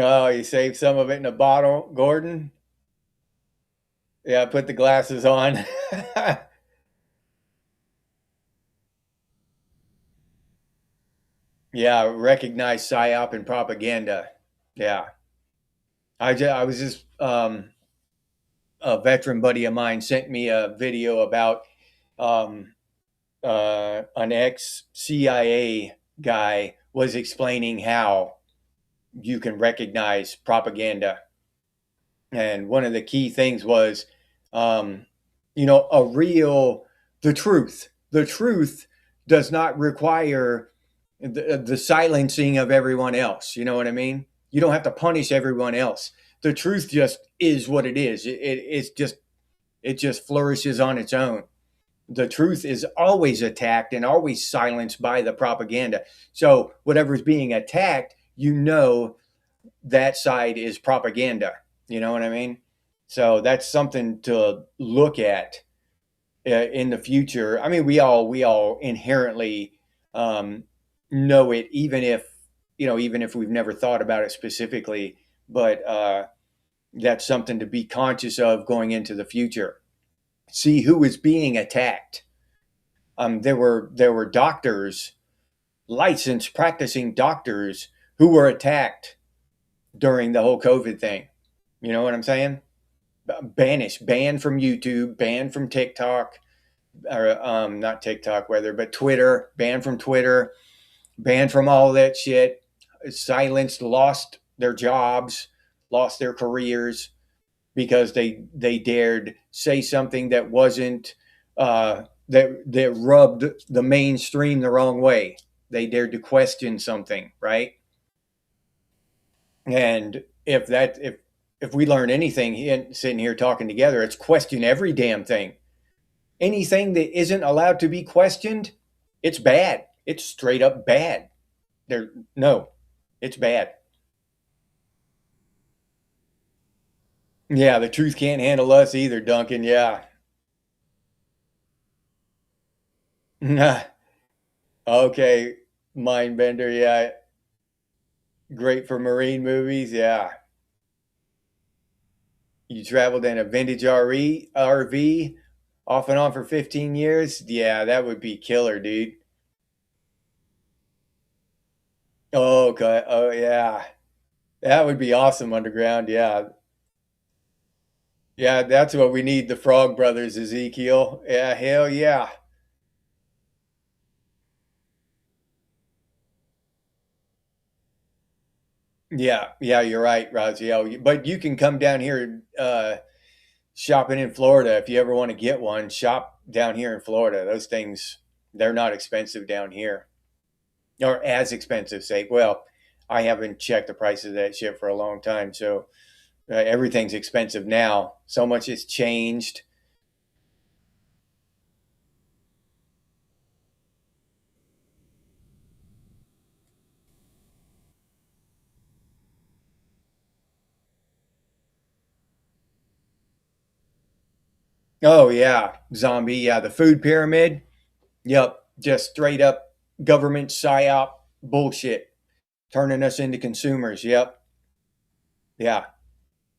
Oh, you saved some of it in a bottle, Gordon? Yeah, put the glasses on. Yeah, recognize psyop and propaganda. Yeah. I was just a veteran buddy of mine sent me a video about um, an ex CIA guy was explaining how you can recognize propaganda, and one of the key things was, um, a real the truth. The truth does not require the silencing of everyone else. You know what I mean? You don't have to punish everyone else. The truth just is what it is. It just flourishes on its own. The truth is always attacked and always silenced by the propaganda. So whatever's being attacked, that side is propaganda. You know what I mean? So that's something to look at in the future. I mean, we all inherently um, know it, even if we've never thought about it specifically. But that's something to be conscious of going into the future. See who is being attacked. There were doctors, licensed practicing doctors, who were attacked during the whole COVID thing. You know what I'm saying? Banished, banned from YouTube, banned from TikTok, or not TikTok, whether, but Twitter, banned from Twitter, banned from all that shit, silenced, lost their jobs, lost their careers because they dared say something that wasn't that rubbed the mainstream the wrong way. They dared to question something, right? And if we learn anything sitting here talking together, it's question every damn thing. Anything that isn't allowed to be questioned, it's bad. It's straight up bad. There, no, it's bad. Yeah, the truth can't handle us either, Duncan. Yeah. Okay, Mindbender. Yeah, great for marine movies. Yeah, you traveled in a vintage RV off and on for 15 years. Yeah, that would be killer, dude. Oh, okay. Oh, yeah, that would be awesome underground. Yeah, yeah, that's what we need. The Frog Brothers, Ezekiel. Yeah, hell yeah. Yeah, yeah, you're right, Raziel. But you can come down here shopping in Florida if you ever want to get one. Shop down here in Florida. Those things, they're not expensive down here, or as expensive. Say, well, I haven't checked the prices of that shit for a long time, so everything's expensive now. So much has changed. Oh yeah, zombie. Yeah, the food pyramid. Yep, just straight up government psyop bullshit, turning us into consumers. Yep. Yeah,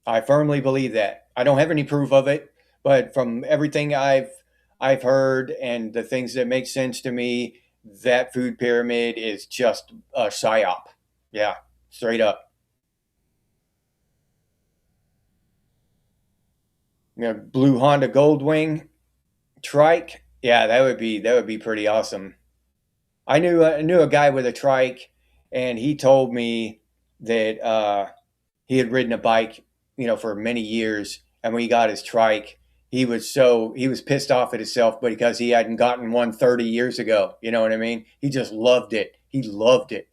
I firmly believe that. I don't have any proof of it, but from everything I've heard and the things that make sense to me, that food pyramid is just a psyop. Yeah, straight up. You know, blue Honda Goldwing trike. Yeah, that would be pretty awesome. I knew a guy with a trike, and he told me that he had ridden a bike, for many years, and when he got his trike, he was pissed off at himself, but because he hadn't gotten one 30 years ago, you know what I mean? He just loved it. He loved it.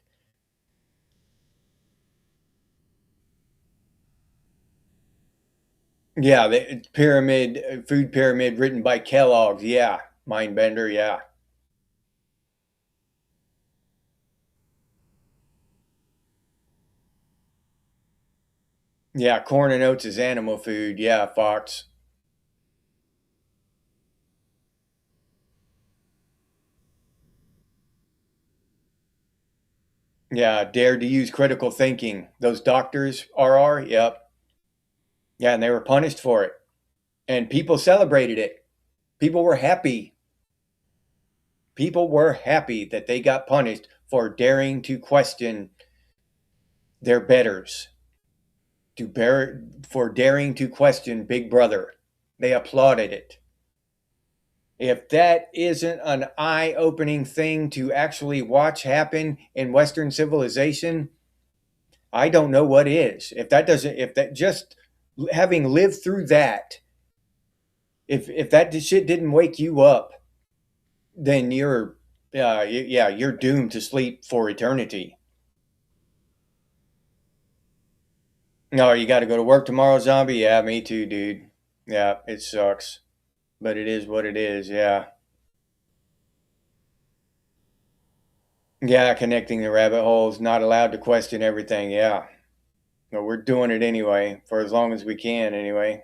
Yeah, the pyramid, food pyramid, written by Kellogg's. Yeah, Mindbender. Yeah, yeah. Corn and oats is animal food. Yeah, Fox. Yeah, dared to use critical thinking. Those doctors, RR. Yep. Yeah, and they were punished for it, and people celebrated it. People were happy. People were happy that they got punished for daring to question their betters, for daring to question Big Brother. They applauded it. If that isn't an eye-opening thing to actually watch happen in Western civilization, I don't know what is. If that just having lived through that, if that shit didn't wake you up, then yeah, you're doomed to sleep for eternity. No, you got to go to work tomorrow, zombie. Yeah, me too, dude. Yeah, it sucks, but it is what it is. Yeah, yeah. Connecting the rabbit holes, not allowed to question everything. Yeah, but we're doing it anyway for as long as we can. Anyway.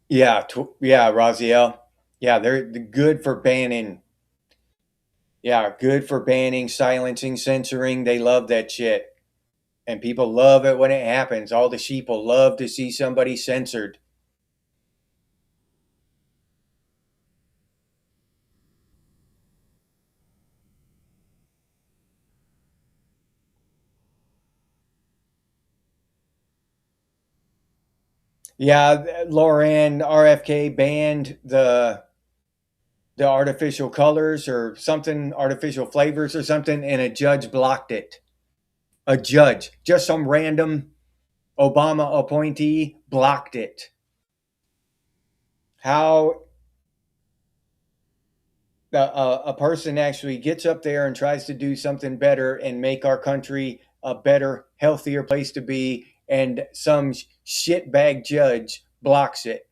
Yeah, yeah, Raziel. Yeah, they're good for banning. Yeah, good for banning, silencing, censoring. They love that shit. And people love it when it happens. All the sheeple love to see somebody censored. Yeah, Lauren RFK banned the artificial colors or something, artificial flavors or something, and a judge blocked it. A judge, just some random Obama appointee, blocked it. How a person actually gets up there and tries to do something better and make our country a better, healthier place to be, and some shitbag judge blocks it.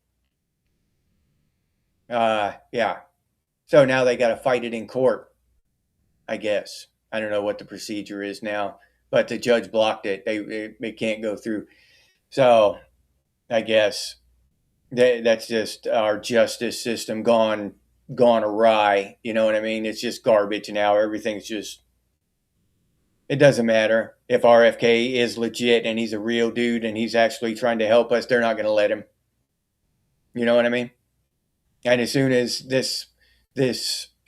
Yeah. So now they got to fight it in court. I guess. I don't know what the procedure is now, but the judge blocked it. They can't go through. So I guess that's just our justice system gone awry. You know what I mean? It's just garbage now. Everything's just, it doesn't matter if RFK is legit and he's a real dude and he's actually trying to help us. They're not going to let him. You know what I mean? And as soon as this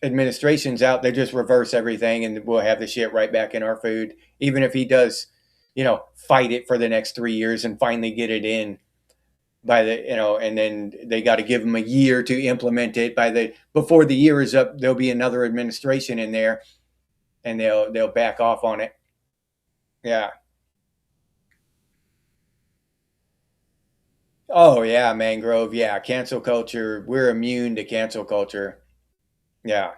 administration's out, they just reverse everything, and we'll have the shit right back in our food. Even if he does, fight it for the next 3 years and finally get it in by the, and then they got to give him a year to implement it. Before the year is up, there'll be another administration in there, and they'll back off on it. Yeah. Oh yeah, Mangrove. Yeah, cancel culture. We're immune to cancel culture. Yeah.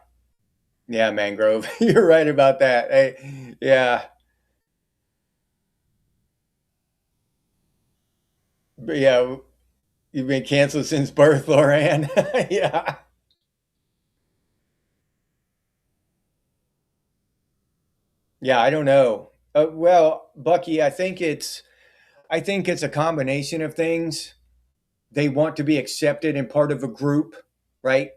Yeah, Mangrove. You're right about that. Hey, yeah. But yeah, you've been canceled since birth, Loran. Yeah. Yeah, I don't know. Well, Bucky, I think it's a combination of things. They want to be accepted and part of a group, right?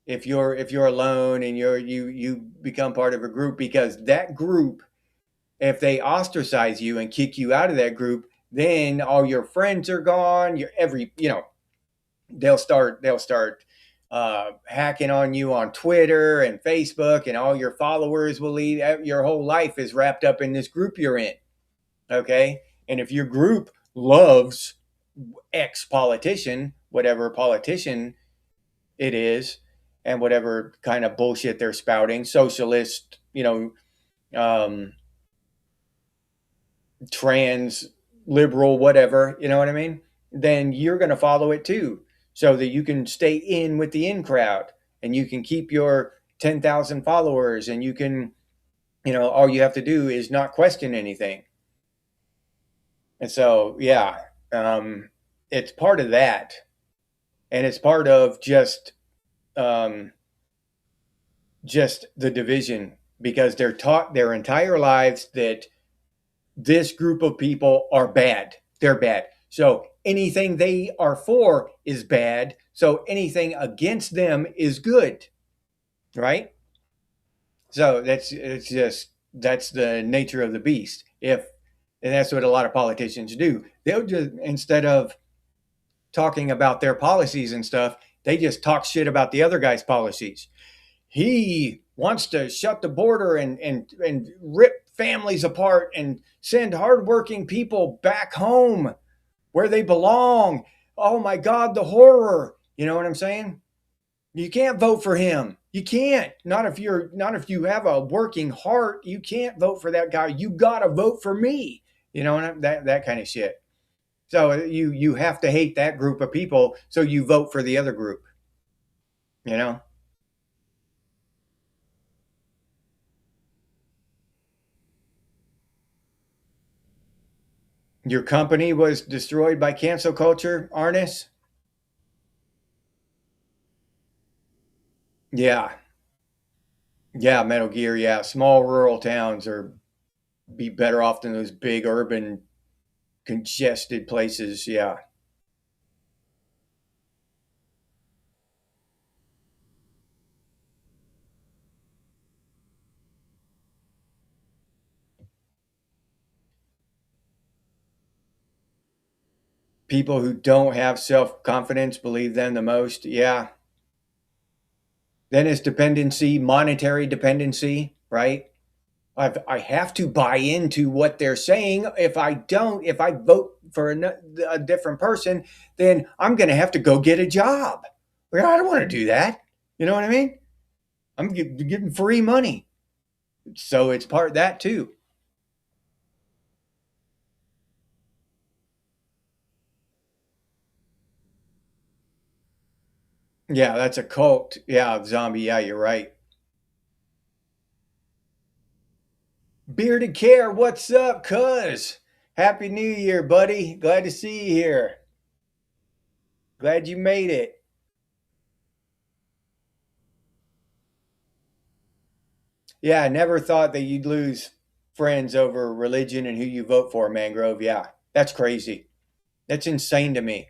If you're alone and you become part of a group, because that group, if they ostracize you and kick you out of that group, then all your friends are gone. They'll start hacking on you on Twitter and Facebook, and all your followers will leave. Your whole life is wrapped up in this group you're in. Okay, and if your group loves X politician, whatever politician it is, and whatever kind of bullshit they're spouting, socialist, um, trans, liberal, whatever, you know what I mean? Then you're going to follow it too, so that you can stay in with the in crowd and you can keep your 10,000 followers, and you can, all you have to do is not question anything. And so, yeah, it's part of that. And it's part of um, just the division, because they're taught their entire lives that this group of people are bad. They're bad. So anything they are for is bad. So anything against them is good, right? So that's the nature of the beast. And that's what a lot of politicians do. They'll just, instead of talking about their policies and stuff, they just talk shit about the other guy's policies. He wants to shut the border and rip families apart and send hardworking people back home where they belong. Oh my God, the horror. You know what I'm saying? You can't vote for him. You can't. Not if you have a working heart. You can't vote for that guy. You gotta vote for me. That kind of shit. So you have to hate that group of people, so you vote for the other group. You know, your company was destroyed by cancel culture, Arnis. Yeah, yeah, Metal Gear. Yeah, small rural towns are be better off than those big urban congested places. Yeah, people who don't have self confidence believe them the most. Yeah. Then it's dependency, monetary dependency, right? I have to buy into what they're saying. If I vote for a different person, then I'm going to have to go get a job. Well, I don't want to do that. You know what I mean? I'm getting free money. So it's part of that too. Yeah, that's a cult. Yeah, zombie. Yeah, you're right. Bearded Care, what's up, cuz? Happy New Year, buddy. Glad to see you here. Glad you made it. Yeah, I never thought that you'd lose friends over religion and who you vote for, Mangrove. Yeah, that's crazy. That's insane to me.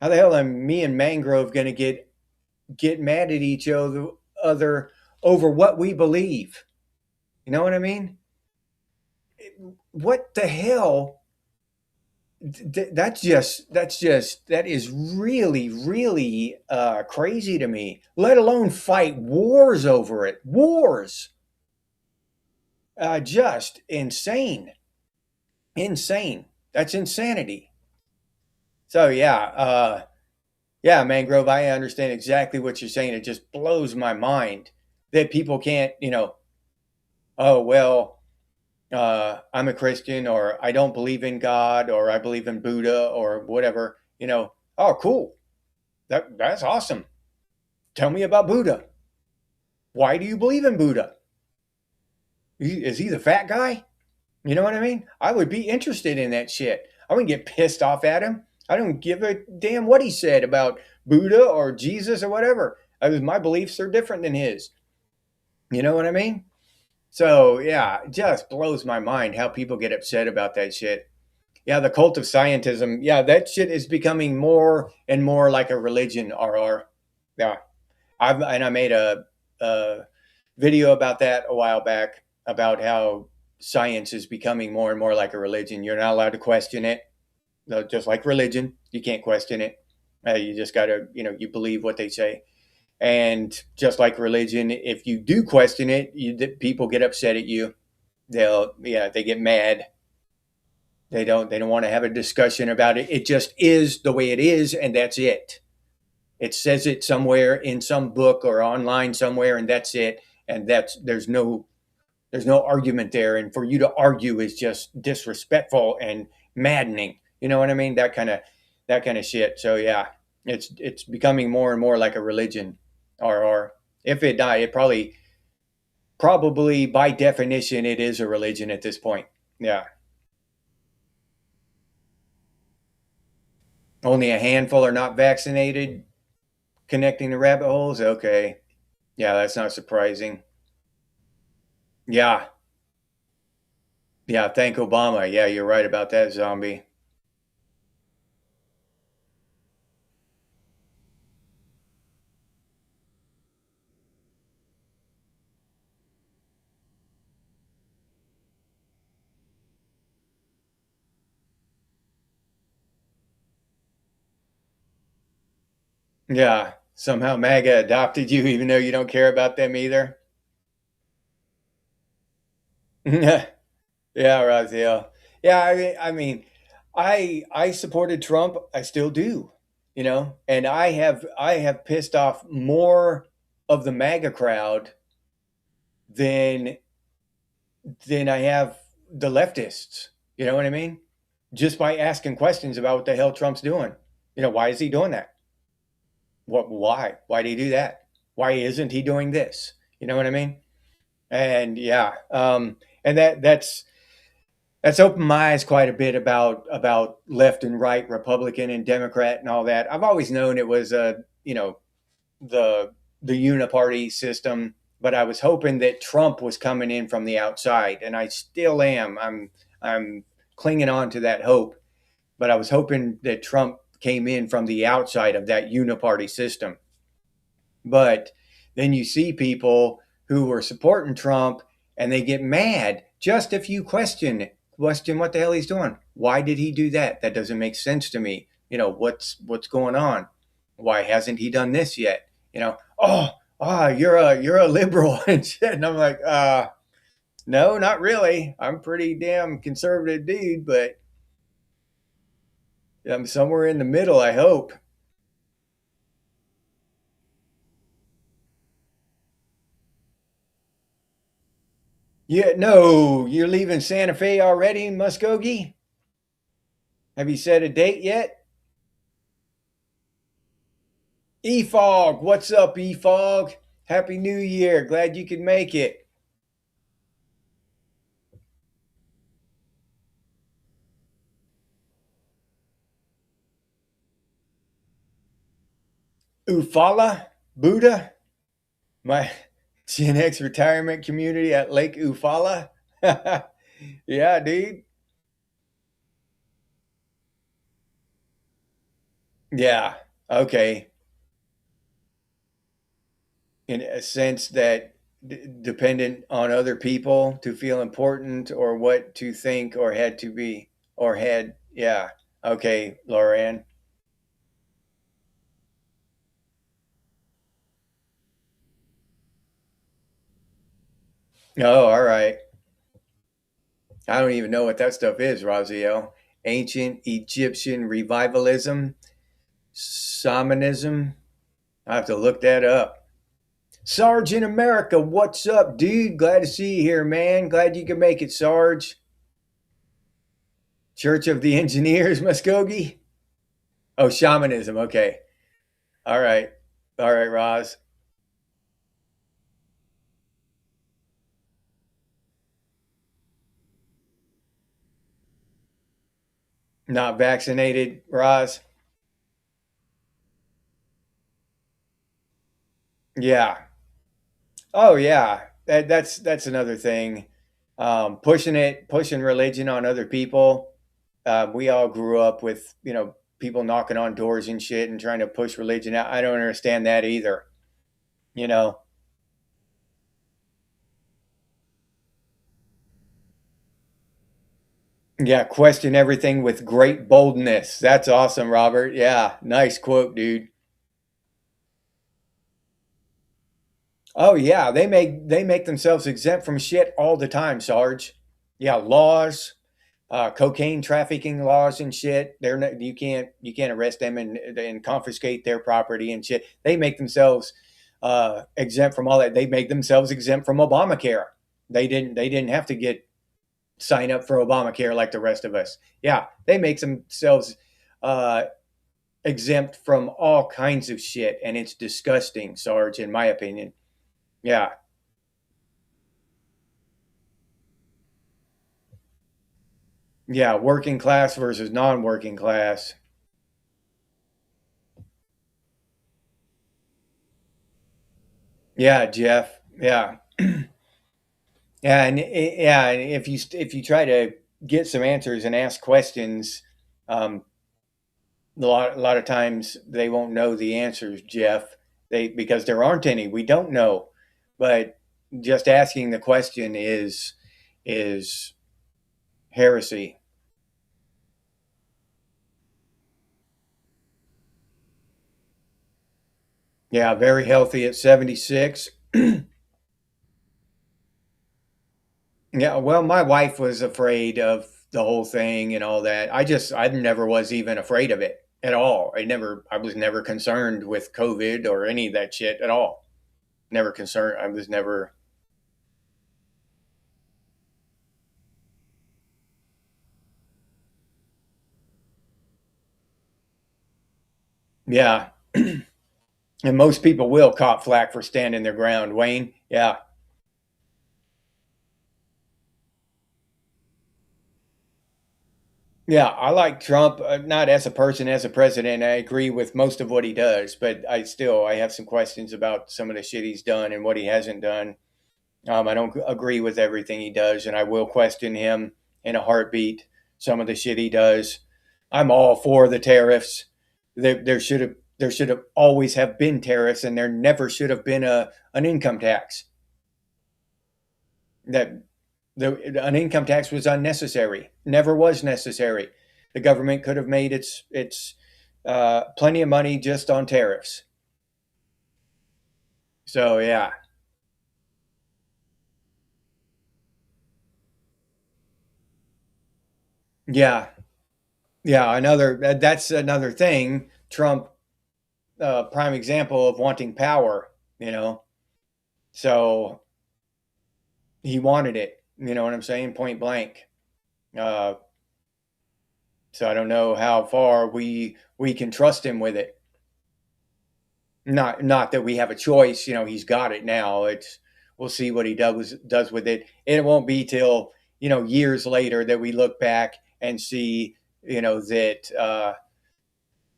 How the hell am me and Mangrove going to get mad at each other over what we believe? You know what I mean? What the hell? That is really crazy to me. Let alone fight wars over it. Wars, just insane, insane. That's insanity. So yeah, Mangrove. I understand exactly what you're saying. It just blows my mind that people can't, oh well, I'm a Christian, or I don't believe in God, or I believe in Buddha, or whatever. Oh, cool. That's awesome. Tell me about Buddha. Why do you believe in Buddha? Is he the fat guy? You know what I mean? I would be interested in that shit. I wouldn't get pissed off at him. I don't give a damn what he said about Buddha or Jesus or whatever. My beliefs are different than his. You know what I mean? So yeah, it just blows my mind how people get upset about that shit. Yeah, the cult of scientism. Yeah, that shit is becoming more and more like a religion. RR. Yeah, I made a video about that a while back about how science is becoming more and more like a religion. You're not allowed to question it, just like religion. You can't question it. You just gotta, you believe what they say. And just like religion, if you do question it, people get upset at you. They get mad. They don't want to have a discussion about it. It just is the way it is, and that's it. It says it somewhere in some book or online somewhere, and that's it. And there's no argument there. And for you to argue is just disrespectful and maddening. You know what I mean? That kind of shit. So yeah, it's becoming more and more like a religion. Or if it died, it probably by definition it is a religion at this point. Yeah. Only a handful are not vaccinated, connecting the rabbit holes. Okay. Yeah, that's not surprising. Yeah. Yeah, thank Obama. Yeah, you're right about that, zombie. Yeah, somehow MAGA adopted you even though you don't care about them either. Yeah, Raziel. Yeah, I supported Trump. I still do, and I have pissed off more of the MAGA crowd than I have the leftists. You know what I mean? Just by asking questions about what the hell Trump's doing. Why is he doing that? What? Why? Why did he do that? Why isn't he doing this? You know what I mean? And yeah, and that's opened my eyes quite a bit about left and right, Republican and Democrat, and all that. I've always known it was the uniparty system, but I was hoping that Trump was coming in from the outside, and I still am. I'm clinging on to that hope, but I was hoping that Trump came in from the outside of that uniparty system. But then you see people who were supporting Trump and they get mad just if you question what the hell he's doing. Why did he do that? That doesn't make sense to me. What's going on? Why hasn't he done this yet? You're a liberal and shit. And I'm like, no, not really. I'm pretty damn conservative dude, but I'm somewhere in the middle, I hope. Yeah, no, you're leaving Santa Fe already, Muskogee? Have you set a date yet? E-Fog, what's up, E-Fog? Happy New Year. Glad you could make it. Ufala? Buddha? My Genex retirement community at Lake Ufala. Yeah, dude. Yeah. Okay. In a sense that dependent on other people to feel important or what to think or had to be or had. Yeah. Okay, Lauren. Oh, all right. I don't even know what that stuff is, Raziel. Ancient Egyptian revivalism, shamanism. I have to look that up. Sarge in America, what's up, dude? Glad to see you here, man. Glad you can make it, Sarge. Church of the Engineers, Muskogee. Oh, shamanism. Okay. All right. All right, Roz. Not vaccinated, Roz. Yeah. Oh, yeah. That's another thing. Pushing religion on other people. We all grew up with people knocking on doors and shit and trying to push religion out. I don't understand that either. You know. Yeah. Question everything with great boldness. That's awesome, Robert. Yeah. Nice quote, dude. Oh yeah, they make themselves exempt from shit all the time, Sarge. Yeah, laws, cocaine trafficking laws and shit. They're not, you can't arrest them and confiscate their property and shit. They make themselves exempt from all that. They make themselves exempt from Obamacare. They didn't have to get sign up for Obamacare like the rest of us. Yeah, they make themselves uh, exempt from all kinds of shit, and it's disgusting, Sarge, in my opinion. Yeah. Yeah, working class versus non-working class. Yeah, Jeff. Yeah, and if you try to get some answers and ask questions, um, a lot of times they won't know the answers, Jeff. They because there aren't any. We don't know, but just asking the question is heresy. Yeah, very healthy at 76. Yeah, well, my wife was afraid of the whole thing and all that. I never was even afraid of it at all. I was never concerned with COVID or any of that shit at all. Never concerned. I was never, yeah. And most people will cop flack for standing their ground, Wayne. Yeah. Yeah, I like Trump, not as a person, as a president. I agree with most of what he does, but I have some questions about some of the shit he's done and what he hasn't done. I don't agree with everything he does, and I will question him in a heartbeat. Some of the shit he does. I'm all for the tariffs. There should have always have been tariffs, and there never should have been an income tax. That an income tax was unnecessary. Never was necessary. The government could have made its plenty of money just on tariffs. So yeah, yeah, yeah. That's another thing. Trump prime example of wanting power, you know. So he wanted it, you know what I'm saying? Point blank. Uh, so I don't know how far we can trust him with it. Not that we have a choice, you know, he's got it now. It's We'll see what he does with it. And it won't be till, years later that we look back and see, that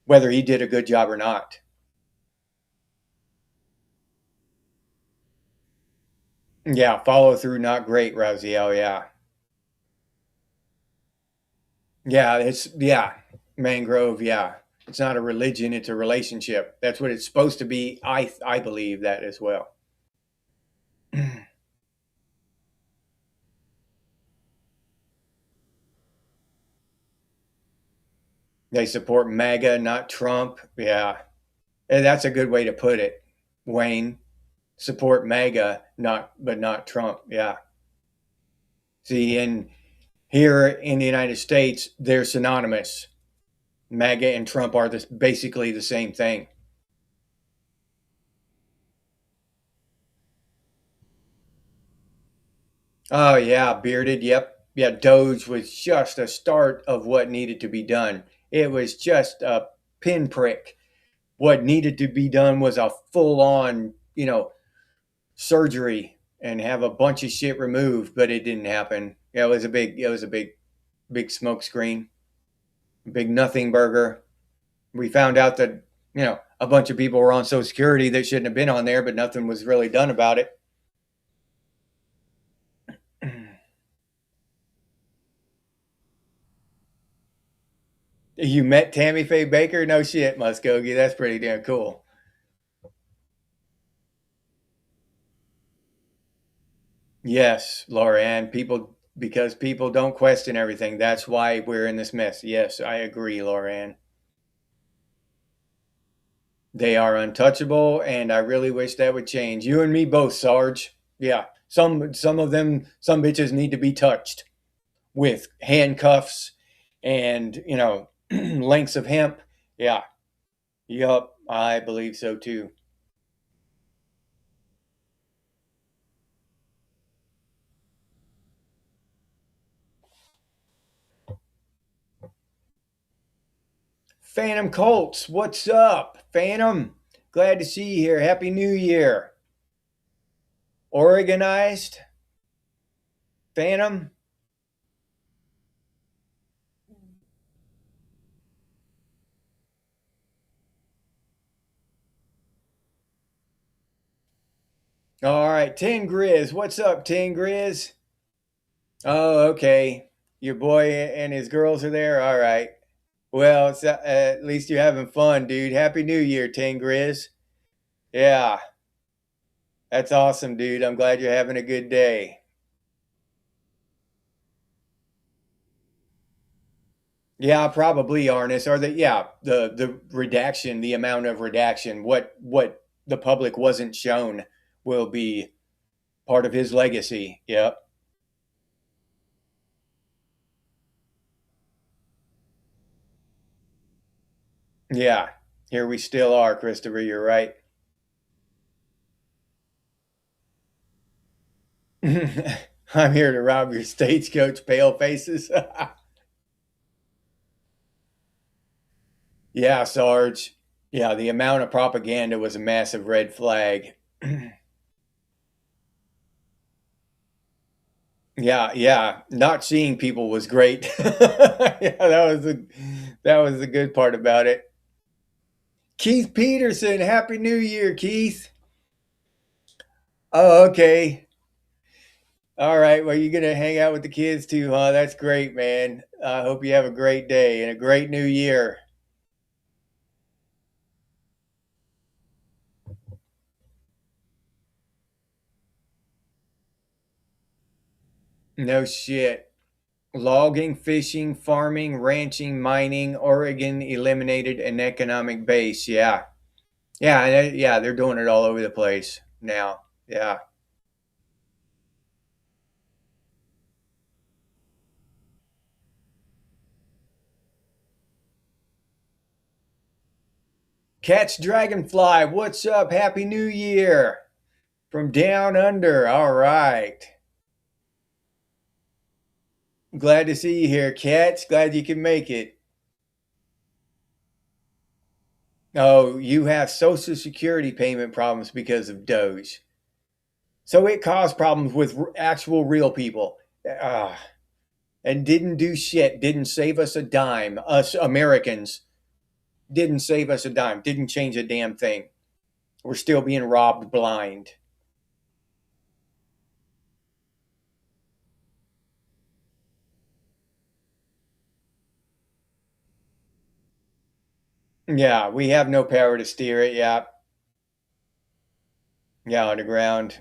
whether he did a good job or not. Yeah, follow through, not great, Raziel. Yeah. Yeah, yeah, mangrove, yeah. It's not a religion, it's a relationship. That's what it's supposed to be. I believe that as well. They support MAGA, not Trump. Yeah. And that's a good way to put it. Wayne, support MAGA, not Trump. Yeah. See, and here in the United States, they're synonymous. MAGA and Trump are basically the same thing. Oh yeah, bearded. Yep. Yeah, Doge was just a start of what needed to be done. It was just a pinprick. What needed to be done was a full-on, surgery and have a bunch of shit removed, but it didn't happen. Yeah, big smoke screen, big nothing burger. We found out that a bunch of people were on Social Security that shouldn't have been on there, but nothing was really done about it. You met Tammy Faye Baker? No shit, Muskogee. That's pretty damn cool. Yes, Laura Ann. Because people don't question everything. That's why we're in this mess. Yes, I agree, Laura Ann. They are untouchable, and I really wish that would change. You and me both, Sarge. Yeah, some of them, some bitches need to be touched with handcuffs and lengths of hemp. Yeah, yup, I believe so too. Phantom Colts, what's up, Phantom? Glad to see you here. Happy New Year. Oregonized, Phantom. All right, Ten Grizz, what's up, Ten Grizz? Oh, okay. Your boy and his girls are there. All right. Well, at least you're having fun, dude. Happy New Year, Ten Grizz. Yeah, that's awesome, dude. I'm glad you're having a good day. Yeah, probably Arnis. Or the redaction, the amount of redaction, what the public wasn't shown will be part of his legacy. Yep. Yeah. Here we still are, Christopher. You're right. I'm here to rob your stagecoach, pale faces. Yeah, Sarge. Yeah, the amount of propaganda was a massive red flag. Yeah, yeah. Not seeing people was great. Yeah, that was the good part about it. Keith Peterson, Happy New Year, Keith. Oh, okay. All right. Well, you're gonna hang out with the kids too, huh? That's great, man. I hope you have a great day and a great new year. No shit. Logging, fishing, farming, ranching, mining, Oregon eliminated an economic base. Yeah. Yeah, yeah, they're doing it all over the place now. Yeah. Catch Dragonfly, what's up? Happy New Year from down under. All right. Glad to see you here, Cats. Glad you can make it. Oh, you have Social Security payment problems because of Doge. So it caused problems with actual real people. Ah, and didn't do shit. Didn't save us a dime. Us Americans didn't save us a dime. Didn't change a damn thing. We're still being robbed blind. Yeah, we have no power to steer it. Yeah, yeah, underground.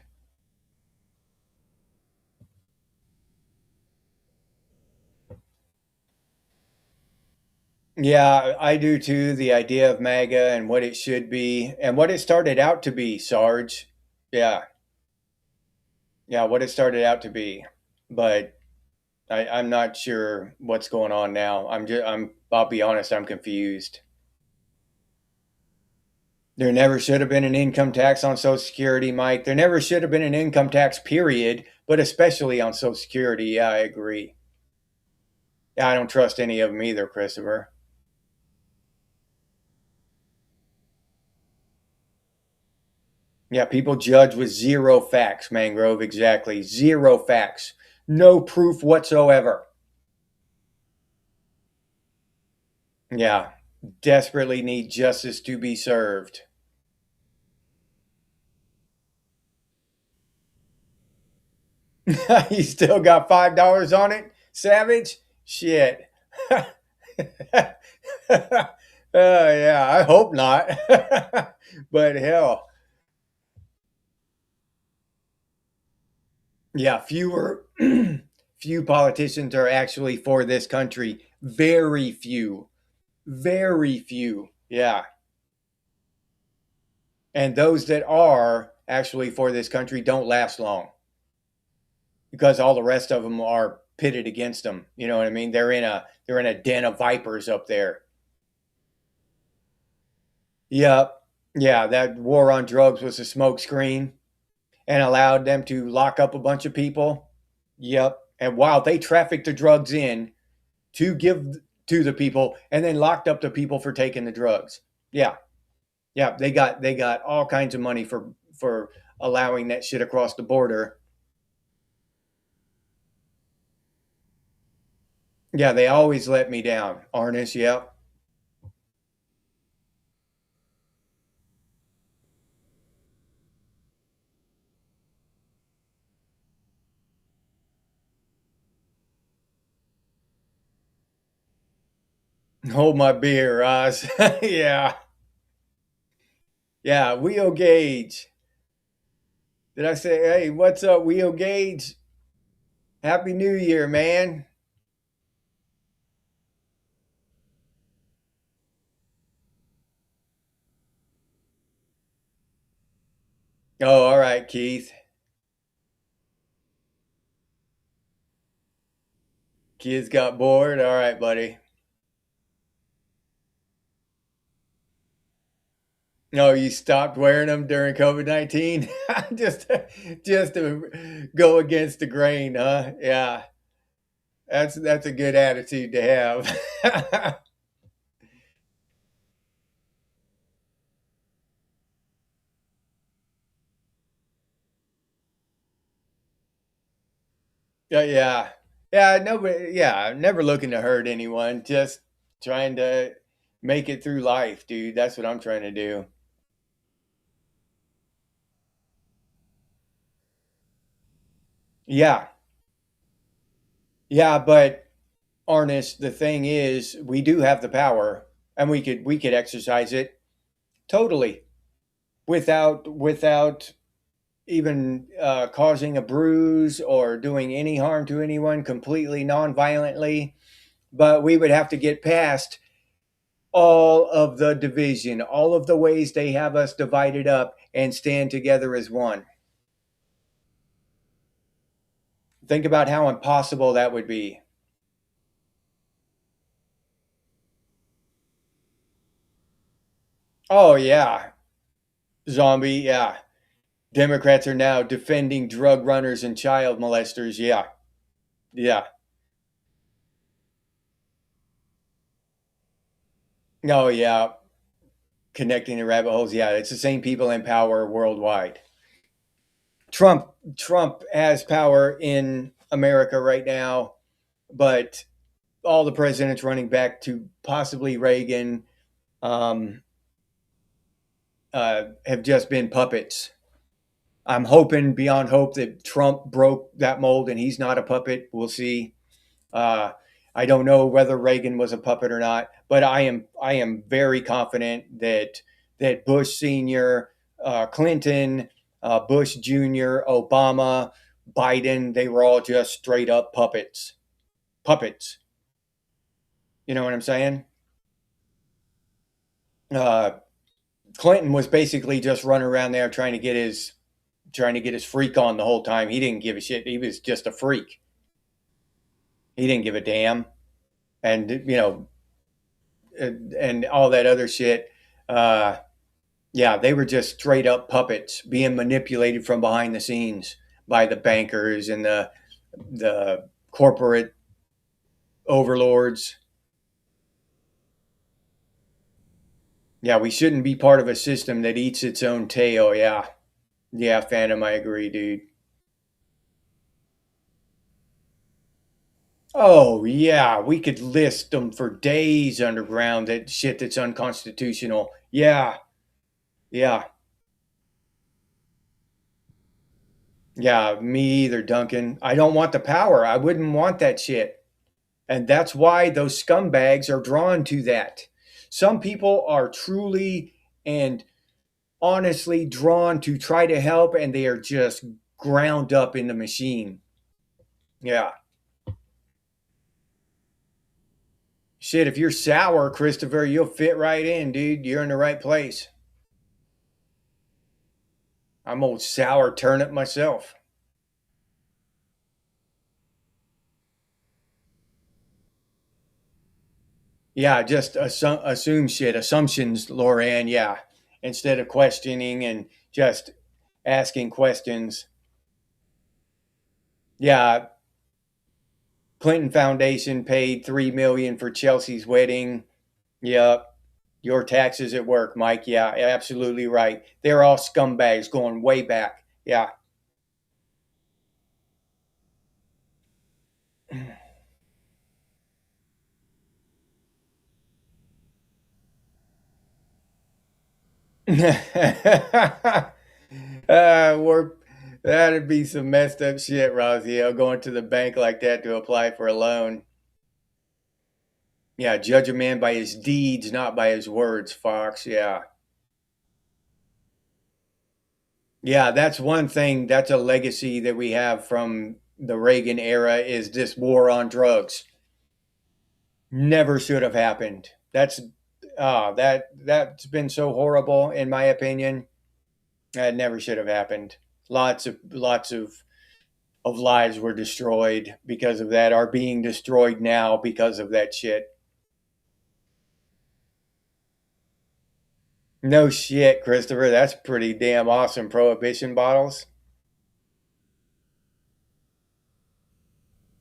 Yeah, I do too. The idea of MAGA and what it should be and what it started out to be, Sarge. Yeah, yeah, what it started out to be. But I'm not sure what's going on now. I'll be honest, I'm confused. There never should have been an income tax on Social Security, Mike. There never should have been an income tax, period, but especially on Social Security. Yeah, I agree. Yeah, I don't trust any of them either, Christopher. Yeah, people judge with zero facts, Mangrove. Exactly. Zero facts. No proof whatsoever. Yeah, desperately need justice to be served. You still got $5 on it, Savage? Shit. Yeah, I hope not. But hell, yeah, few politicians are actually for this country. Very few. Very few. Yeah. And those that are actually for this country don't last long because all the rest of them are pitted against them. You know what I mean? They're in a den of vipers up there. Yep. Yeah, that war on drugs was a smokescreen and allowed them to lock up a bunch of people. Yep. And while they trafficked the drugs in to give to the people and then locked up the people for taking the drugs. Yeah. Yeah, they got all kinds of money for allowing that shit across the border. Yeah, they always let me down. Arnis, yep. Hold my beer, Oz. Yeah. Yeah, Wheel Gauge. Did I say, hey, what's up, Wheel Gauge? Happy New Year, man. Oh, all right, Keith. Kids got bored. All right, buddy. No, you stopped wearing them during COVID-19 just just to go against the grain, huh? Yeah. That's a good attitude to have. Yeah, yeah. Yeah, nobody yeah, never looking to hurt anyone, just trying to make it through life, dude. That's what I'm trying to do. Yeah. Yeah, but Arnis, the thing is, we do have the power and we could exercise it totally without even causing a bruise or doing any harm to anyone completely non-violently, but we would have to get past all of the division, all of the ways they have us divided up and stand together as one. Think about how impossible that would be. Oh, yeah. Zombie, yeah. Democrats are now defending drug runners and child molesters. Yeah. Yeah. Oh, yeah. Connecting the rabbit holes. Yeah. It's the same people in power worldwide. Trump has power in America right now, but all the presidents running back to possibly Reagan um, have just been puppets. I'm hoping beyond hope that Trump broke that mold and he's not a puppet. We'll see. Uh, I don't know whether Reagan was a puppet or not, but I am very confident that Bush Senior, Clinton, Bush Junior, Obama, Biden, they were all just straight up puppets. Puppets. You know what I'm saying? Uh, Clinton was basically just running around there trying to get his freak on the whole time. He didn't give a shit. He was just a freak. He didn't give a damn. And and all that other shit. Uh, yeah, they were just straight up puppets being manipulated from behind the scenes by the bankers and the corporate overlords. Yeah, we shouldn't be part of a system that eats its own tail. Yeah, yeah, Phantom, I agree, dude. Oh yeah, we could list them for days underground. That shit that's unconstitutional. Yeah, yeah, yeah. Me either, Duncan. I don't want the power. I wouldn't want that shit. And that's why those scumbags are drawn to that. Some people are truly and honestly drawn to try to help, and they are just ground up in the machine. Yeah. Shit, if you're sour, Christopher, you'll fit right in, dude. You're in the right place. I'm old sour turnip myself. Yeah, just assume shit, assumptions, Loran. Yeah, instead of questioning and just asking questions. Yeah, Clinton Foundation paid 3 million for Chelsea's wedding. Yep. Your taxes at work, Mike. Yeah, absolutely right. They're all scumbags going way back. Yeah. We're that'd be some messed up shit, Raziel, going to the bank like that to apply for a loan. Yeah, judge a man by his deeds, not by his words, Fox. Yeah. Yeah, that's one thing. That's a legacy that we have from the Reagan era is this war on drugs. Never should have happened. That's been so horrible in my opinion. That never should have happened. Lots of lives were destroyed because of that, are being destroyed now because of that shit. No shit, Christopher. That's pretty damn awesome. Prohibition bottles.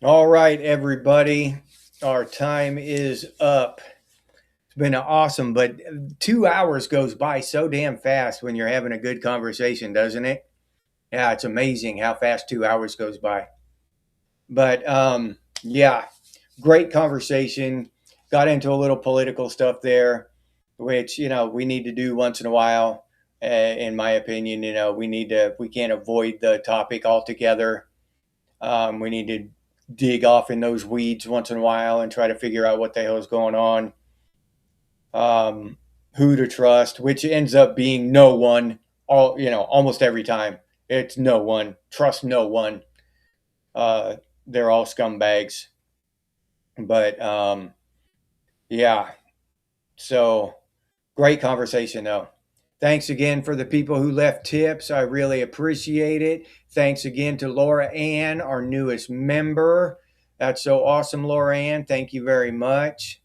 All right, everybody. Our time is up. It's been awesome, but 2 hours goes by so damn fast when you're having a good conversation, doesn't it? Yeah, it's amazing how fast 2 hours goes by. But yeah, great conversation. Got into a little political stuff there, which we need to do once in a while. In my opinion, we can't avoid the topic altogether. We need to dig off in those weeds once in a while and try to figure out what the hell is going on. Who to trust, which ends up being no one. Almost every time it's no one. Trust no one. Uh, they're all scumbags. But yeah, so great conversation though. Thanks again for the people who left tips. I really appreciate it. Thanks again to Laura Ann, our newest member. That's so awesome, Laura Ann. Thank you very much.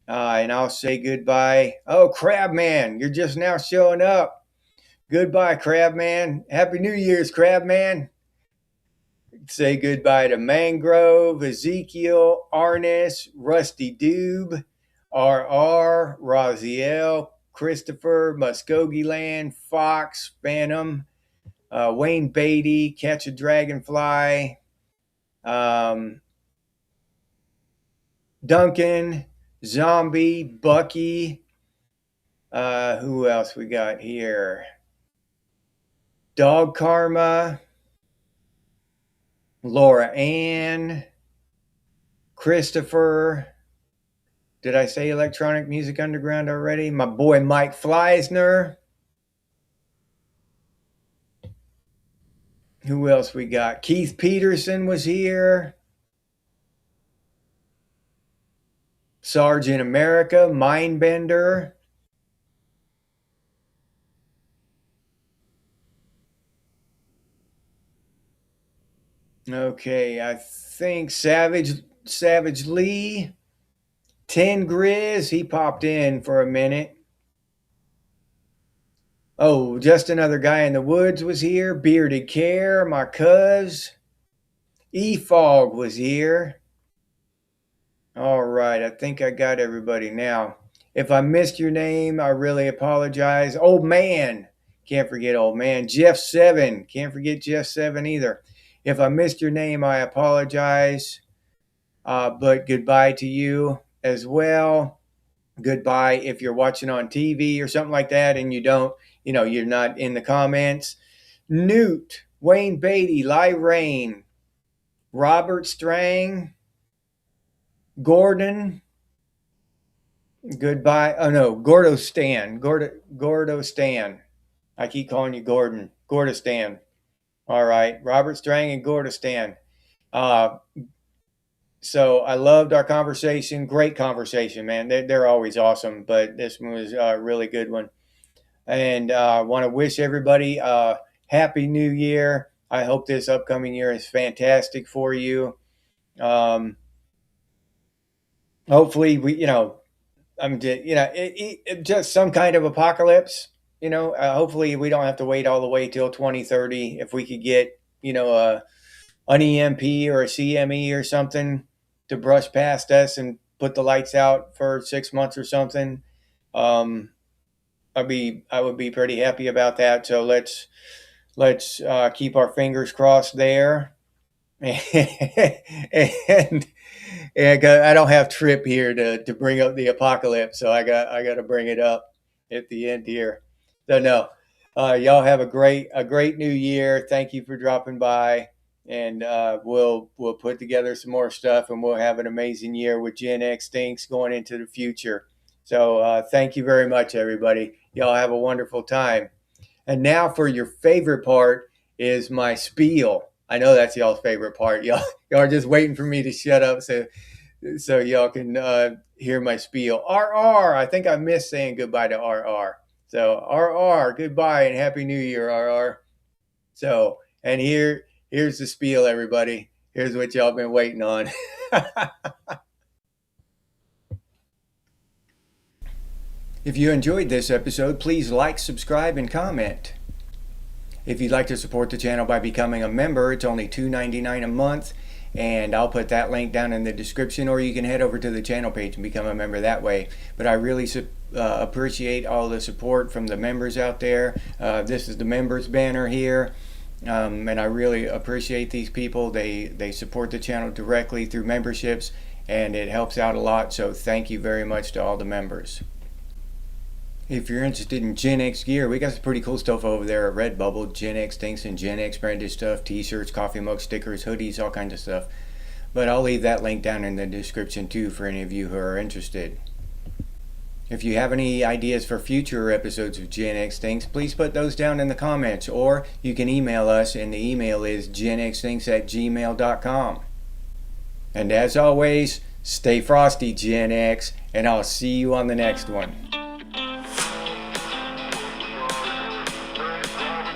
And I'll say goodbye. Oh, Crab Man, you're just now showing up. Goodbye, Crab Man. Happy New Year's, Crab Man. Say goodbye to Mangrove, Ezekiel, Arnis, Rusty Doob, RR, Raziel, Christopher, Muskogee Land, Fox, Phantom, Wayne Beatty, Catch a Dragonfly, um, Duncan, Zombie, Bucky. Who else we got here? Dog Karma, Laura Ann, Christopher. Did I say Electronic Music Underground already? My boy Mike Fleisner. Who else we got? Keith Peterson was here. Sergeant America, Mindbender. Okay, I think Savage Lee. Ten Grizz, he popped in for a minute. Oh, just another guy in the woods was here. Bearded Care, my cuz. E-Fog was here. All right, I think I got everybody now. If I missed your name, I really apologize. Old Man, can't forget Old Man. Jeff 7, can't forget Jeff 7 either. If I missed your name, I apologize. But goodbye to you as well. Goodbye if you're watching on TV or something like that and you're not in the comments. Newt, Wayne Beatty, Ly Rain, Robert Strang, Gordon. Goodbye. Oh no, Gordo Stan. Gordo Stan. I keep calling you Gordon. Gordo Stan. All right. Robert Strang and Gordo Stan. So I loved our conversation. Great conversation, man. They're always awesome, but this one was a really good one. And I want to wish everybody a happy new year. I hope this upcoming year is fantastic for you. Hopefully just some kind of apocalypse. Hopefully we don't have to wait all the way till 2030. If we could get, an EMP or a CME or something to brush past us and put the lights out for 6 months or something, I would be pretty happy about that. So let's keep our fingers crossed there. and I don't have Trip here to bring up the apocalypse, so I got to bring it up at the end here. So no, y'all have a great new year. Thank you for dropping by, and we'll put together some more stuff, and we'll have an amazing year with Gen X Thinks going into the future. So thank you very much, everybody. Y'all have a wonderful time. And now for your favorite part is my spiel. I know that's y'all's favorite part. Y'all are just waiting for me to shut up so y'all can hear my spiel. RR, I think I missed saying goodbye to RR. So RR, goodbye and Happy New Year, RR. So, and here's the spiel, everybody. Here's what y'all been waiting on. If you enjoyed this episode, please like, subscribe, and comment. If you'd like to support the channel by becoming a member, it's only $2.99 a month, and I'll put that link down in the description, or you can head over to the channel page and become a member that way. But I really appreciate all the support from the members out there. This is the members banner here, and I really appreciate these people. They support the channel directly through memberships, and it helps out a lot, so thank you very much to all the members. If you're interested in Gen X gear, we got some pretty cool stuff over there at Redbubble. Gen X Thinks and Gen X branded stuff, t-shirts, coffee mug stickers, hoodies, all kinds of stuff. But I'll leave that link down in the description too for any of you who are interested. If you have any ideas for future episodes of Gen X Thinks, please put those down in the comments, or you can email us, and the email is genxthinks@gmail.com. And as always, stay frosty, Gen X, and I'll see you on the next one.